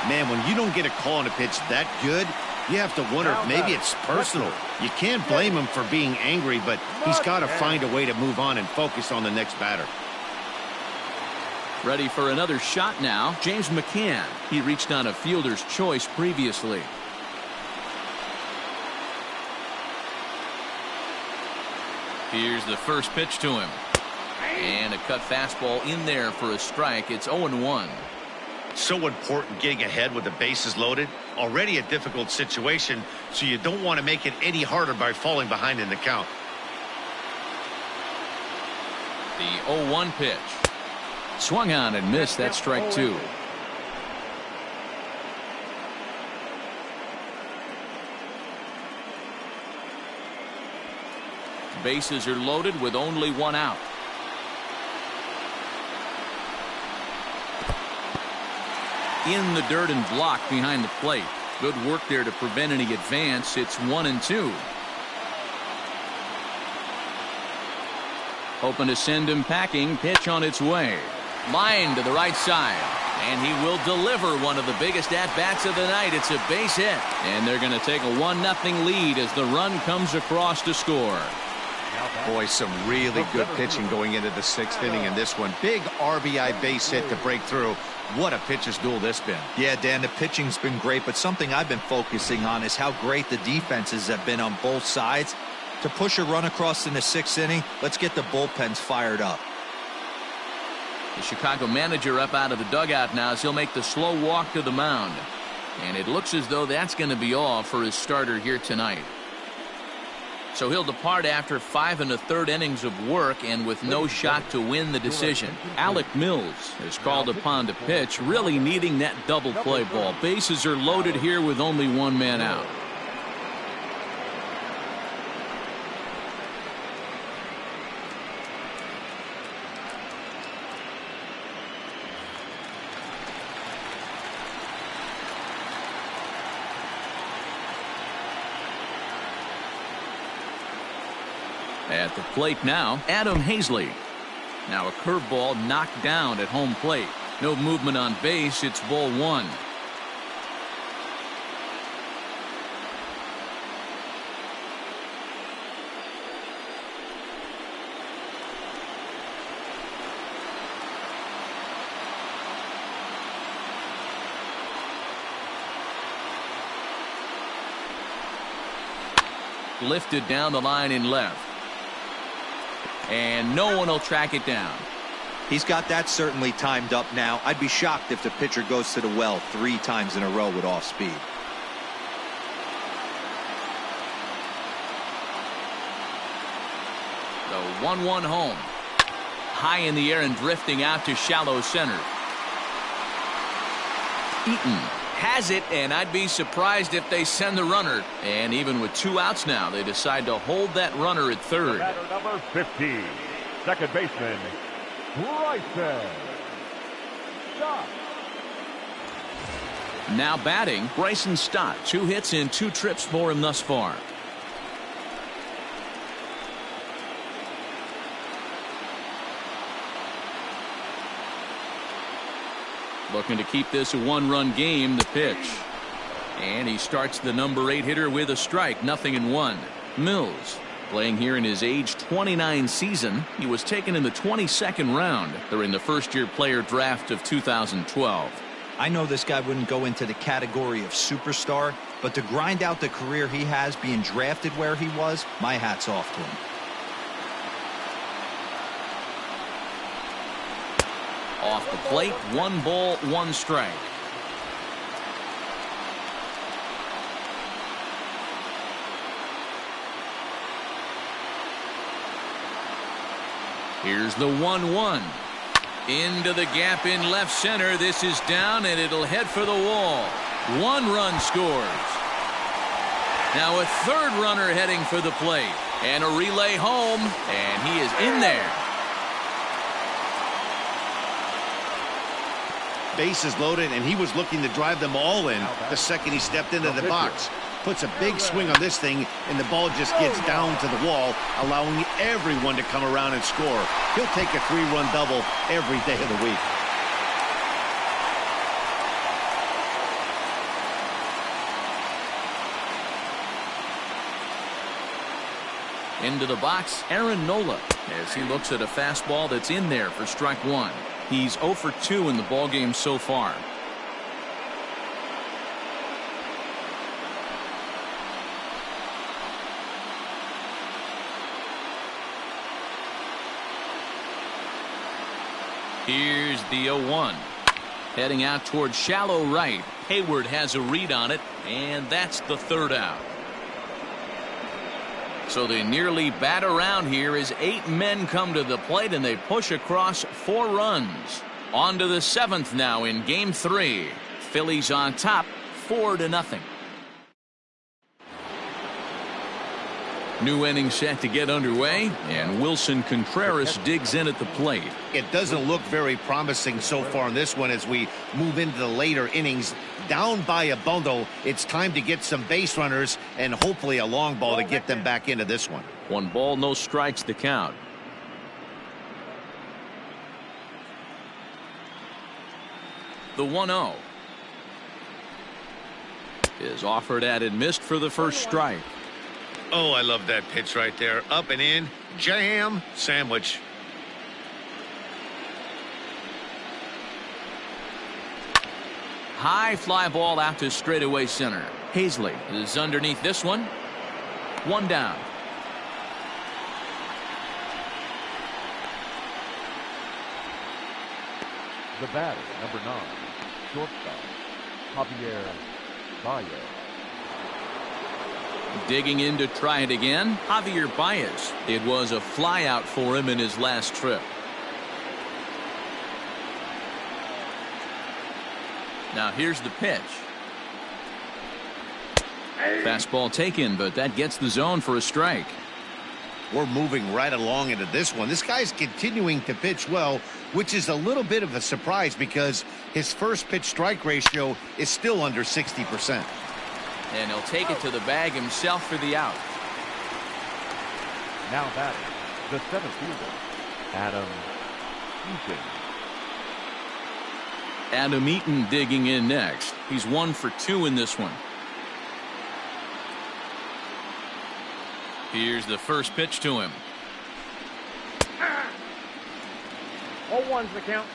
Man, when you don't get a call on a pitch that good, you have to wonder if maybe it's personal. You can't blame him for being angry, but he's got to find a way to move on and focus on the next batter. Ready for another shot now. James McCann. He reached on a fielder's choice previously. Here's the first pitch to him. And a cut fastball in there for a strike. It's 0-1. So important getting ahead with the bases loaded. Already a difficult situation, so you don't want to make it any harder by falling behind in the count. The 0-1 pitch. Swung on and missed. That strike 2. Bases are loaded with only one out. In the dirt and blocked behind the plate. Good work there to prevent any advance. It's 1-2. Hoping to send him packing. Pitch on its way. Line to the right side. And he will deliver one of the biggest at-bats of the night. It's a base hit. And they're going to take a 1-0 lead as the run comes across to score. Boy, some really good pitching going into the 6th inning in this one. Big RBI base hit to break through. What a pitcher's duel this been. Yeah, Dan, the pitching's been great, but something I've been focusing on is how great the defenses have been on both sides. To push a run across in the 6th inning, let's get the bullpens fired up. The Chicago manager up out of the dugout now as he'll make the slow walk to the mound. And it looks as though that's going to be all for his starter here tonight. So he'll depart after 5 1/3 innings of work and with no shot to win the decision. Alec Mills is called upon to pitch, really needing that double play ball. Bases are loaded here with only one man out. At the plate now, Adam Hazley. Now a curveball knocked down at home plate. No movement on base. It's ball 1. Lifted down the line in left. And no one will track it down. He's got that certainly timed up now. I'd be shocked if the pitcher goes to the well 3 times in a row with off speed. The 1-1 home. High in the air and drifting out to shallow center. Eaton has it, and I'd be surprised if they send the runner. And even with 2 outs now, they decide to hold that runner at third. Batter number 50, second baseman, Bryson. Stott. Now batting, Bryson Stott. 2 hits and 2 trips for him thus far. Looking to keep this a 1-run game. The pitch. And he starts the number 8 hitter with a strike. 0-1. Mills playing here in his age 29 season. He was taken in the 22nd round during the first-year player draft of 2012. I know this guy wouldn't go into the category of superstar, but to grind out the career he has being drafted where he was, my hat's off to him. Off the plate, 1 ball, 1 strike. Here's the 1-1. Into the gap in left center. This is down, and it'll head for the wall. 1 run scores. Now a third runner heading for the plate. And a relay home, and he is in there. Bases loaded, and he was looking to drive them all in the second he stepped into the box. Puts a big swing on this thing, and the ball just gets down to the wall, allowing everyone to come around and score. He'll take a 3-run double every day of the week. Into the box, Aaron Nola, as he looks at a fastball that's in there for strike 1. He's 0 for 2 in the ballgame so far. Here's the 0-1. Heading out towards shallow right. Hayward has a read on it, and that's the third out. So they nearly bat around here as 8 men come to the plate, and they push across 4 runs. On to the 7th now in game 3. Phillies on top 4-0. New inning set to get underway, and Wilson Contreras digs in at the plate. It doesn't look very promising so far in this one as we move into the later innings. Down by a bundle, it's time to get some base runners and hopefully a long ball to get them back into this one. 1 ball, no strikes to count. The 1-0 is offered at and missed for the first strike. Oh, I love that pitch right there. Up and in, jam, sandwich. High fly ball out to straightaway center. Hazley is underneath this one. 1 down. The batter, number 9, shortstop, Javier Baez. Digging in to try it again, Javier Baez. It was a fly out for him in his last trip. Now here's the pitch. Fastball taken, but that gets the zone for a strike. We're moving right along into this one. This guy's continuing to pitch well, which is a little bit of a surprise because his first pitch strike ratio is still under 60%. And he'll take it to the bag himself for the out. Now batting, the 7th fielder, Eaton. Adam Eaton digging in next. He's 1 for 2 in this one. Here's the first pitch to him. 0-1's the count.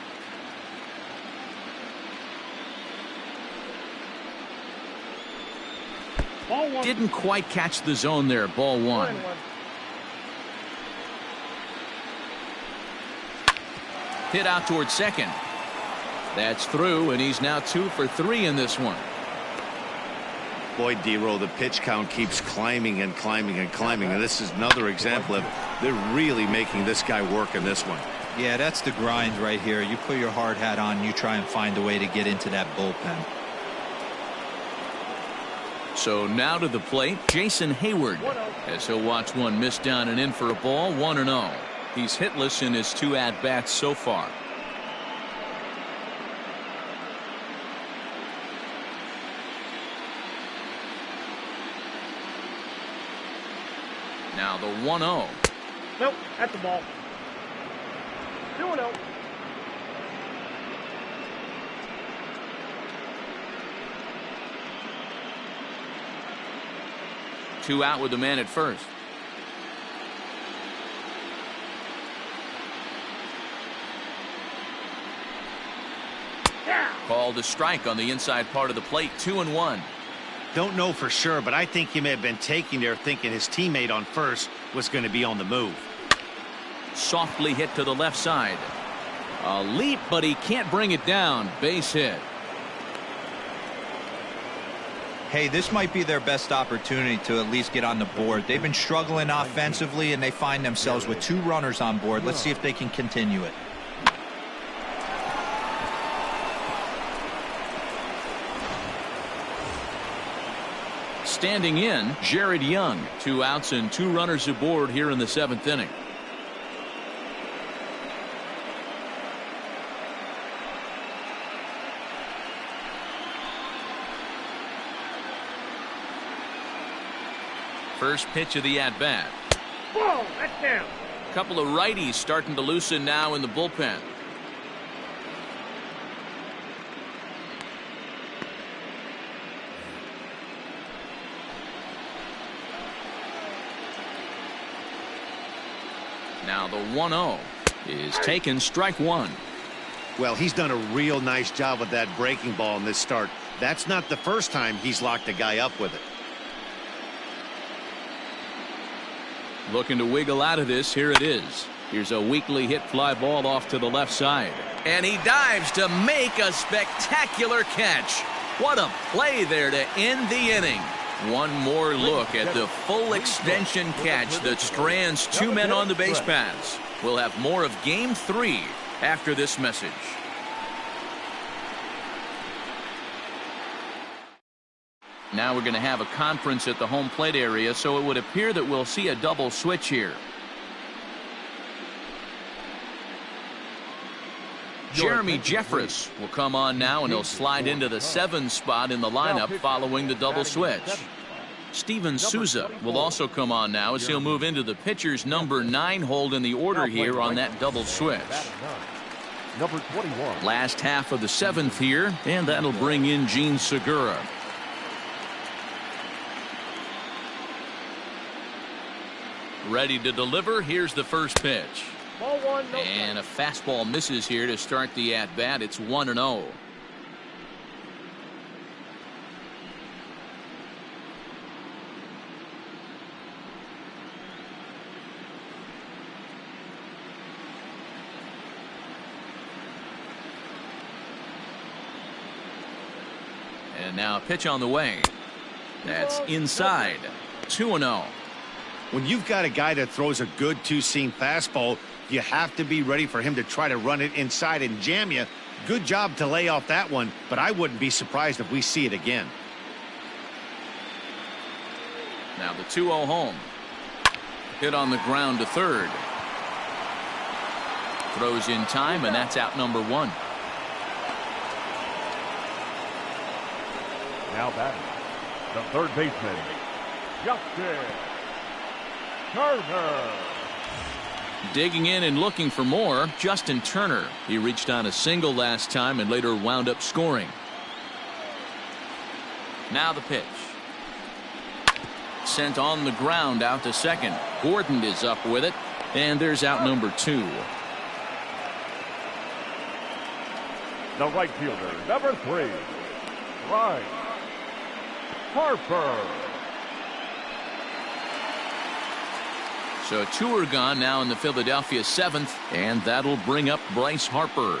Ball 1. Didn't quite catch the zone there. Ball 1. Hit out towards second. That's through, and he's now 2 for 3 in this one. Boy, D-Row, the pitch count keeps climbing and climbing and climbing, and this is another example of they're really making this guy work in this one. Yeah, that's the grind right here. You put your hard hat on, you try and find a way to get into that bullpen. So now to the plate, Jason Hayward, as he'll watch one miss down and in for a ball. 1-0. He's hitless in his 2 at-bats so far. Now the 1-0. Nope, that's the ball. 2-0. Two out with the man at first. Called a strike on the inside part of the plate. 2-1. Don't know for sure, but I think he may have been taking there thinking his teammate on first was going to be on the move. Softly hit to the left side. A leap, but he can't bring it down. Base hit. hey, this might be their best opportunity to at least get on the board. They've been struggling offensively, and they find themselves with 2 runners on board. Let's see if they can continue it. Standing in, Jared Young. 2 outs and 2 runners aboard here in the 7th inning. First pitch of the at-bat. Ball, that's down. A couple of righties starting to loosen now in the bullpen. Now the 1-0 is taken, strike 1. Well, he's done a real nice job with that breaking ball in this start. That's not the first time he's locked a guy up with it. Looking to wiggle out of this. Here it is. Here's a weakly hit fly ball off to the left side. And he dives to make a spectacular catch. What a play there to end the inning. One more look at the full extension catch that strands 2 men on the base paths. We'll have more of Game 3 after this message. Now we're going to have a conference at the home plate area, so it would appear that we'll see a double switch here. Jeremy Jeffress will come on now, and he'll slide into the 7th spot in the lineup following the double switch. Steven Souza will also come on now as he'll move into the pitcher's number 9 hold in the order here on that double switch. Number 21. Last half of the 7th here, and that'll bring in Gene Segura. Ready to deliver. Here's the first pitch. Ball 1, no and a fastball misses here to start the at-bat. It's 1-0. And now a pitch on the way. That's inside. 2-0. When you've got a guy that throws a good 2-seam fastball, you have to be ready for him to try to run it inside and jam you. Good job to lay off that one, but I wouldn't be surprised if we see it again. Now the 2-0 home. Hit on the ground to third. Throws in time, and that's out number 1. Now batting, the third baseman, Justin Turner. Digging in and looking for more, Justin Turner. He reached on a single last time and later wound up scoring. Now the pitch. Sent on the ground out to second. Gordon is up with it, and there's out number 2. The right fielder, number 3, Bryant. Harper. So 2 are gone now in the Philadelphia 7th, and that'll bring up Bryce Harper.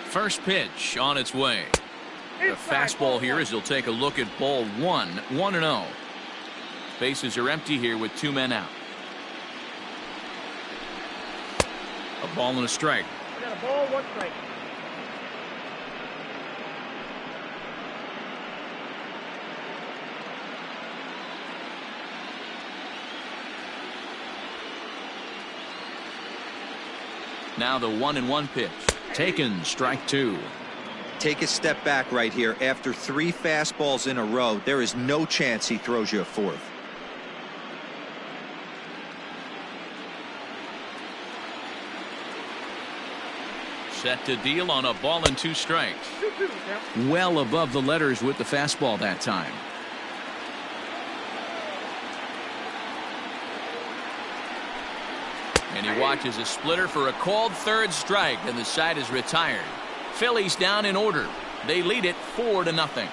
First pitch on its way. The fastball here as he'll take a look at ball 1. 1-0. Bases are empty here with 2 men out. A ball and a strike. Got a ball, 1 strike. Now the 1-1 pitch. Taken, strike 2. Take a step back right here. After 3 fastballs in a row, there is no chance he throws you a 4th. Set to deal on a ball and 2 strikes. Well above the letters with the fastball that time. And he watches a splitter for a called 3rd strike, and the side is retired. Phillies down in order. They lead it 4-0.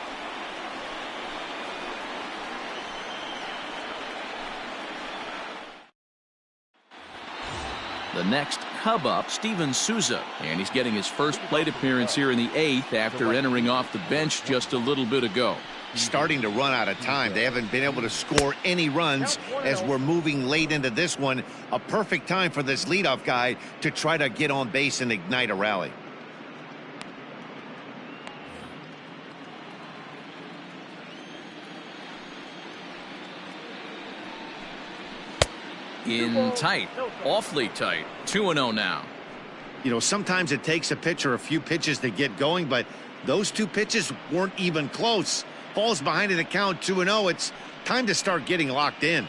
The next Cub up, Souza. And he's getting his first plate appearance here in the 8th after entering off the bench just a little bit ago. Starting to run out of time. They haven't been able to score any runs as we're moving late into this one. A perfect time for this leadoff guy to try to get on base and ignite a rally. In tight, awfully tight. 2-0 now. You know, sometimes it takes a pitcher a few pitches to get going, but those 2 pitches weren't even close. Falls behind in the count 2-0. It's time to start getting locked in.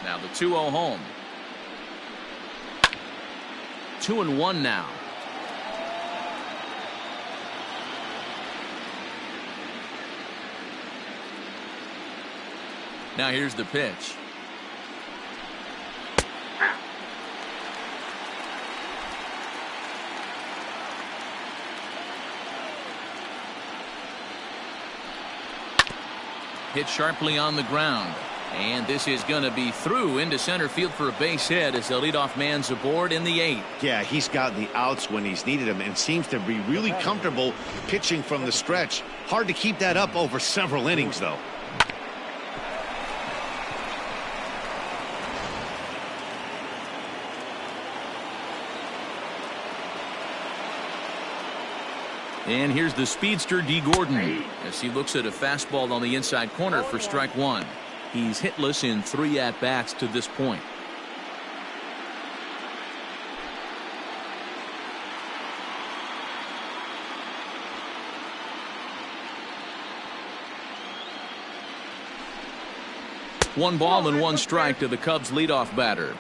Now the 2-0 home. 2-1 now. Now here's the pitch. Hit sharply on the ground. And this is going to be through into center field for a base hit as the leadoff man's aboard in the 8th. Yeah, he's gotten the outs when he's needed them and seems to be really comfortable pitching from the stretch. Hard to keep that up over several innings, though. And here's the speedster D. Gordon as he looks at a fastball on the inside corner for strike 1. He's hitless in 3 at-bats to this point. One ball and 1 strike to the Cubs leadoff batter.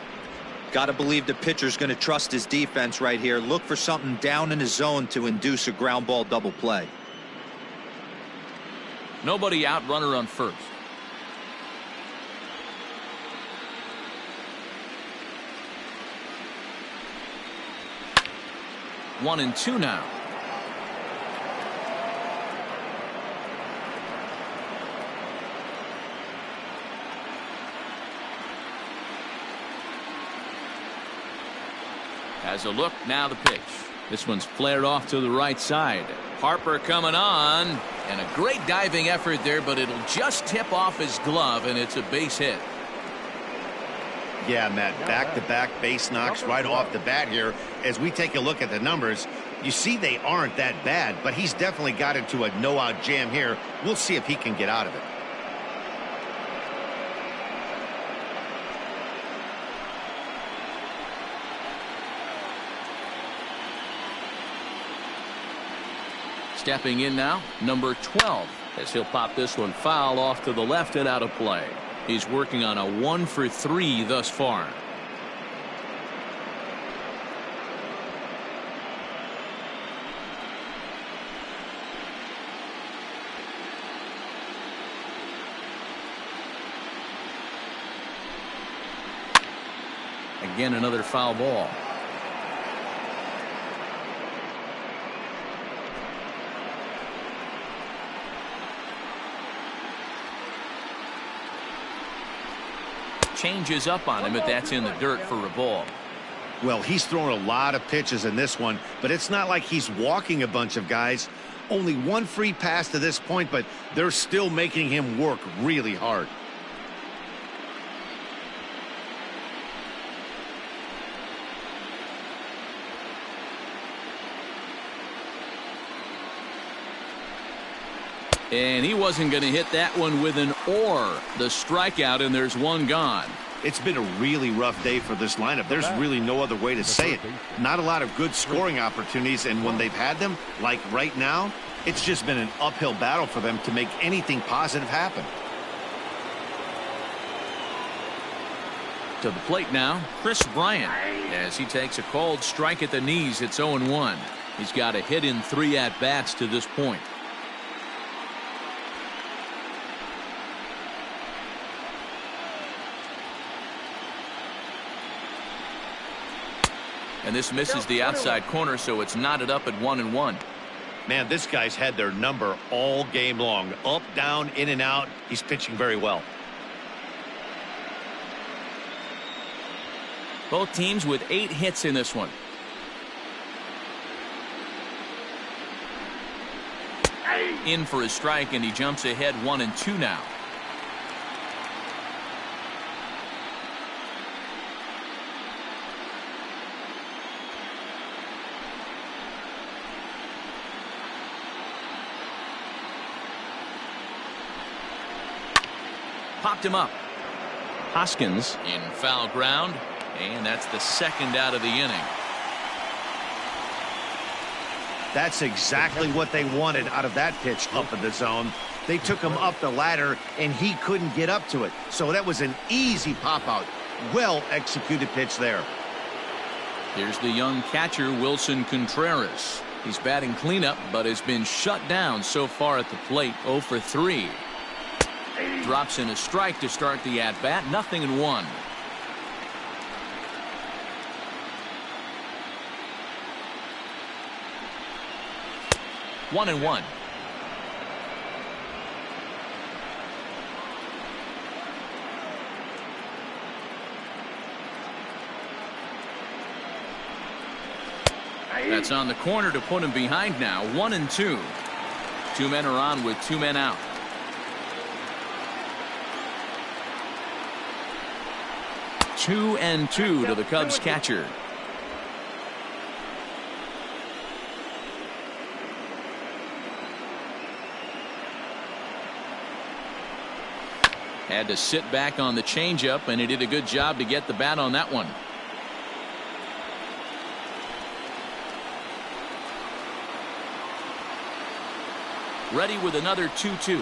Got to believe the pitcher's going to trust his defense right here. Look for something down in his zone to induce a ground ball double play. Nobody out, runner on first. One and 2 now. Has a look, now the pitch. This one's flared off to the right side. Harper coming on, and a great diving effort there, but it'll just tip off his glove, and it's a base hit. Yeah, Matt, back-to-back base knocks right off the bat here. As we take a look at the numbers, you see they aren't that bad, but he's definitely got into a no-out jam here. We'll see if he can get out of it. Stepping in now, number 12, as he'll pop this one foul off to the left and out of play. He's working on a 1 for 3 thus far. Again, another foul ball. Changes up on him, but that's in the dirt for a ball. Well, he's thrown a lot of pitches in this one, but it's not like he's walking a bunch of guys. Only 1 free pass to this point, but they're still making him work really hard. And he wasn't going to hit that one with an or. The strikeout, and there's 1 gone. It's been a really rough day for this lineup. There's really no other way to say it. Not a lot of good scoring opportunities, and when they've had them, like right now, it's just been an uphill battle for them to make anything positive happen. To the plate now, Bryant, as he takes a cold strike at the knees. It's 0-1. He's got a hit in 3 at-bats to this point. And this misses the outside corner, so it's knotted up at 1-1. Man, this guy's had their number all game long. Up, down, in and out. He's pitching very well. Both teams with 8 hits in this one. In for a strike, and he jumps ahead 1-2 now. Popped him up. Hoskins in foul ground, and that's the second out of the inning. That's exactly what they wanted out of that pitch up in the zone. They took him up the ladder, and he couldn't get up to it. So that was an easy pop-out. Well-executed pitch there. Here's the young catcher, Wilson Contreras. He's batting cleanup, but has been shut down so far at the plate, 0 for 3. Drops in a strike to start the at-bat, 0-1. One and one. That's on the corner to put him behind now. 1-2. 2 men are on with 2 men out. Two and two to the Cubs catcher. Had to sit back on the changeup, and he did a good job to get the bat on that one. Ready with another 2-2.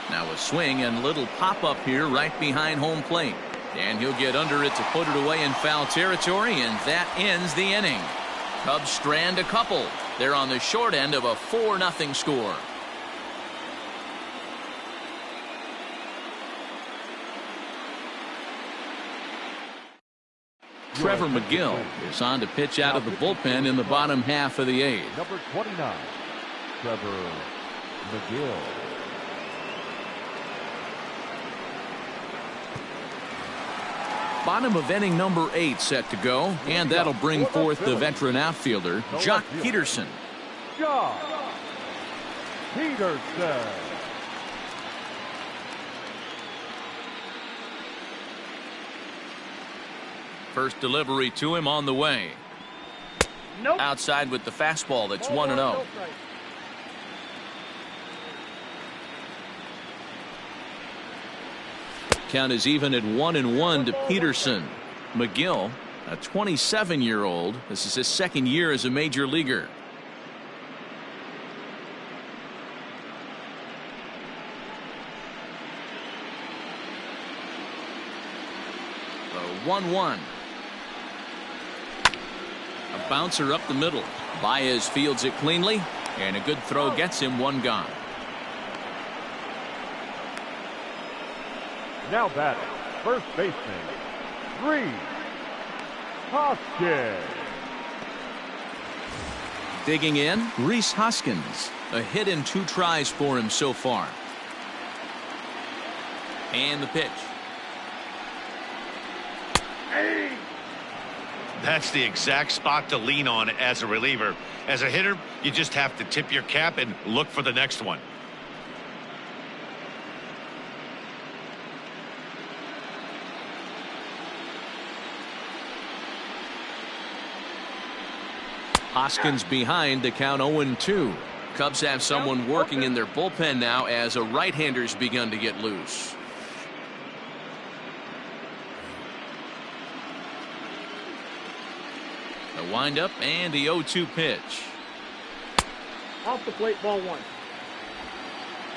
Now a swing and little pop-up here right behind home plate. And he'll get under it to put it away in foul territory, and that ends the inning. Cubs strand a couple. They're on the short end of a 4-0 score. Trevor McGill is on to pitch out of the bullpen in the bottom half of the 8th. Number 29, Trevor McGill. Bottom of inning number 8 set to go, and that'll bring forth the veteran outfielder, Jock Peterson. Jock Peterson. First delivery to him on the way. Nope. Outside with the fastball. That's 1-0. Count is even at 1-1 to Peterson. McGill, a 27-year-old. This is his second year as a major leaguer. The 1-1. A bouncer up the middle. Baez fields it cleanly, and a good throw gets him 1 gone. Now batting, first baseman, Rhys Hoskins. Digging in, Rhys Hoskins. A hit in 2 tries for him so far. And the pitch. That's the exact spot to lean on as a reliever. As a hitter, you just have to tip your cap and look for the next one. Hoskins behind, the count 0-2. Cubs have someone working in their bullpen now as a right-hander's begun to get loose. The windup and the 0-2 pitch. Off the plate, ball 1.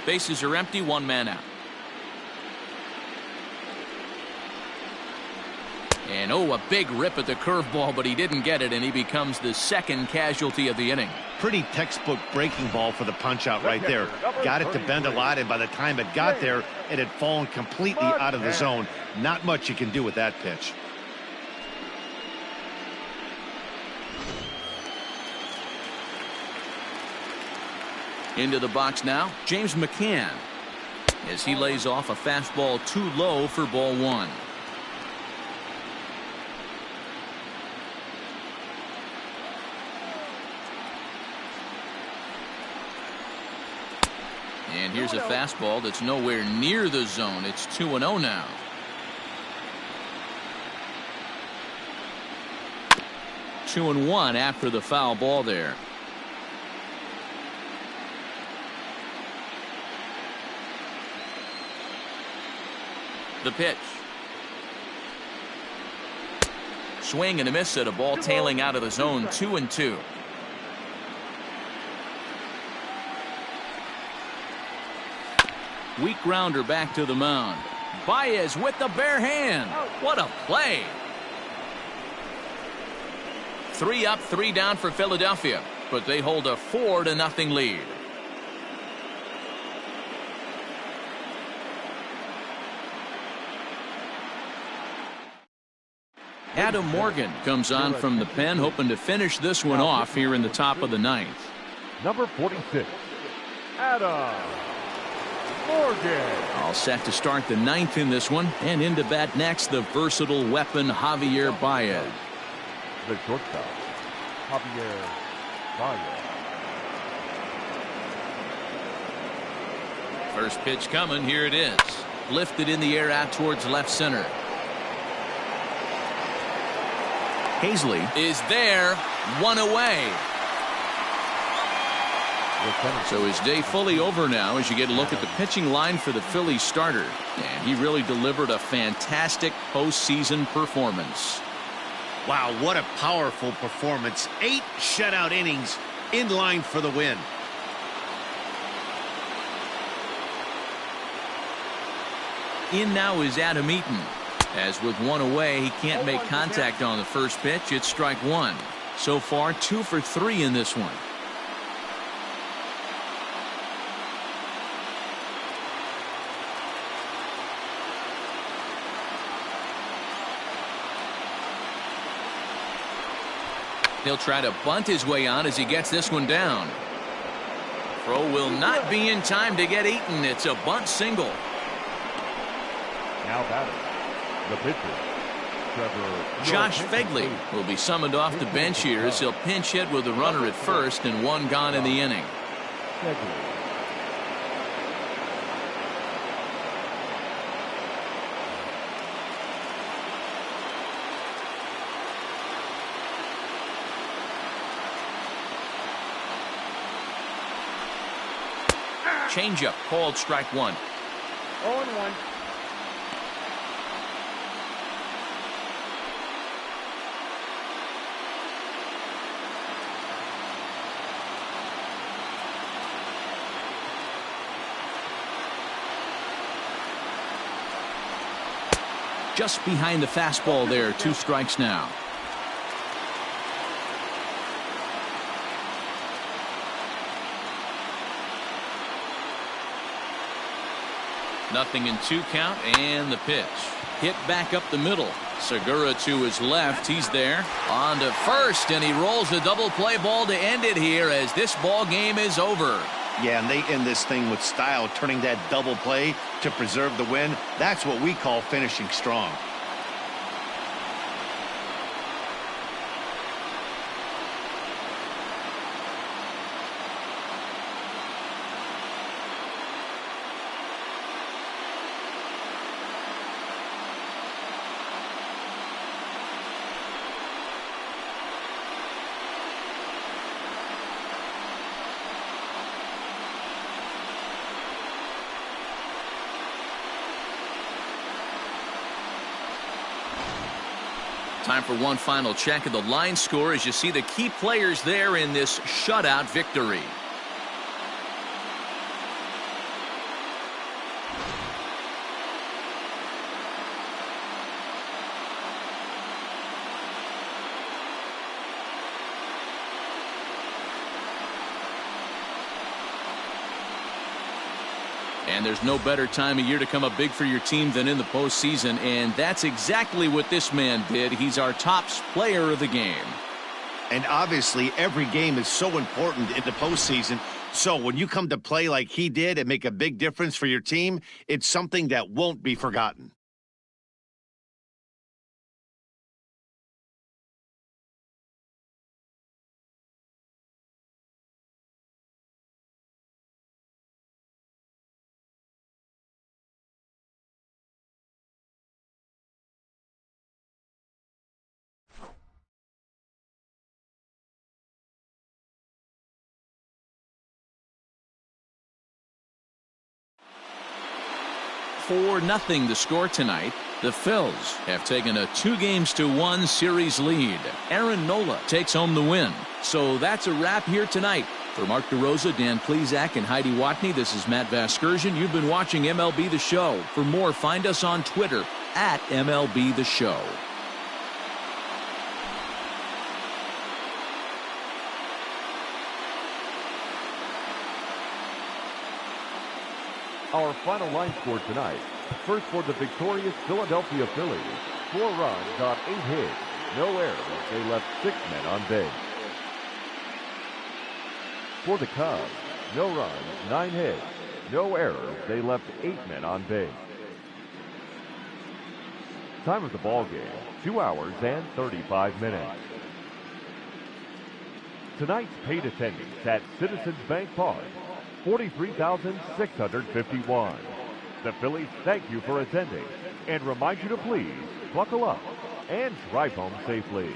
Bases are empty, 1 man out. And a big rip at the curveball, but he didn't get it, and he becomes the second casualty of the inning. Pretty textbook breaking ball for the punch out right there. Got it to bend a lot, and by the time it got there, it had fallen completely out of the zone. Not much you can do with that pitch. Into the box now, James McCann, as he lays off a fastball too low for ball 1. And here's a fastball that's nowhere near the zone. It's 2-0 now. Two and one after the foul ball there. The pitch. Swing and a miss at a ball tailing out of the zone. 2-2. Weak grounder back to the mound. Baez with the bare hand. What a play. 3 up, 3 down for Philadelphia, but they hold a 4-0 lead. Adam Morgan comes on from the pen, hoping to finish this one off here in the top of the 9th. Number 46, Adam Morgan. All set to start the 9th in this one, and into bat next, the versatile weapon Javier Baez. The shortstop, Javier Baez. First pitch coming. Here it is. Lifted in the air out towards left center. Hazley is there. 1 away. So his day fully over now as you get a look at the pitching line for the Phillies starter. And he really delivered a fantastic postseason performance. Wow, what a powerful performance. 8 shutout innings in line for the win. In now is Adam Eaton. As with 1 away, he can't make contact on the first pitch. It's strike 1. So far, 2 for 3 in this one. He'll try to bunt his way on as he gets this one down. Throw will not be in time to get Eaton. It's a bunt single. Now batting, the pitcher, Josh Fegley will be summoned off the bench here as he'll pinch hit with a runner at first and 1 gone in the inning. Changeup called strike 1. 0-1. Just behind the fastball there. 2 strikes now. Nothing in 2 count, and the pitch. Hit back up the middle. Segura to his left. He's there. On to first, and he rolls a double play ball to end it here as this ball game is over. Yeah, and they end this thing with style, turning that double play to preserve the win. That's what we call finishing strong. Time for one final check of the line score as you see the key players there in this shutout victory. And there's no better time of year to come up big for your team than in the postseason, and that's exactly what this man did. He's our top player of the game. And obviously, every game is so important in the postseason. So when you come to play like he did and make a big difference for your team, it's something that won't be forgotten. 4-0 the score tonight. The Phillies have taken a 2-1 series lead. Aaron Nola takes home the win. So that's a wrap here tonight. For Mark DeRosa, Dan Plesac, and Heidi Watney, this is Matt Vasgersian. You've been watching MLB The Show. For more, find us on Twitter at MLB The Show. Our final line score tonight. First for the victorious Philadelphia Phillies. 4 runs on 8 hits. No errors. They left 6 men on base. For the Cubs, no runs, 9 hits. No errors. They left 8 men on base. Time of the ball game, 2 hours and 35 minutes. Tonight's paid attendance at Citizens Bank Park, 43,651. The Phillies thank you for attending and remind you to please buckle up and drive home safely.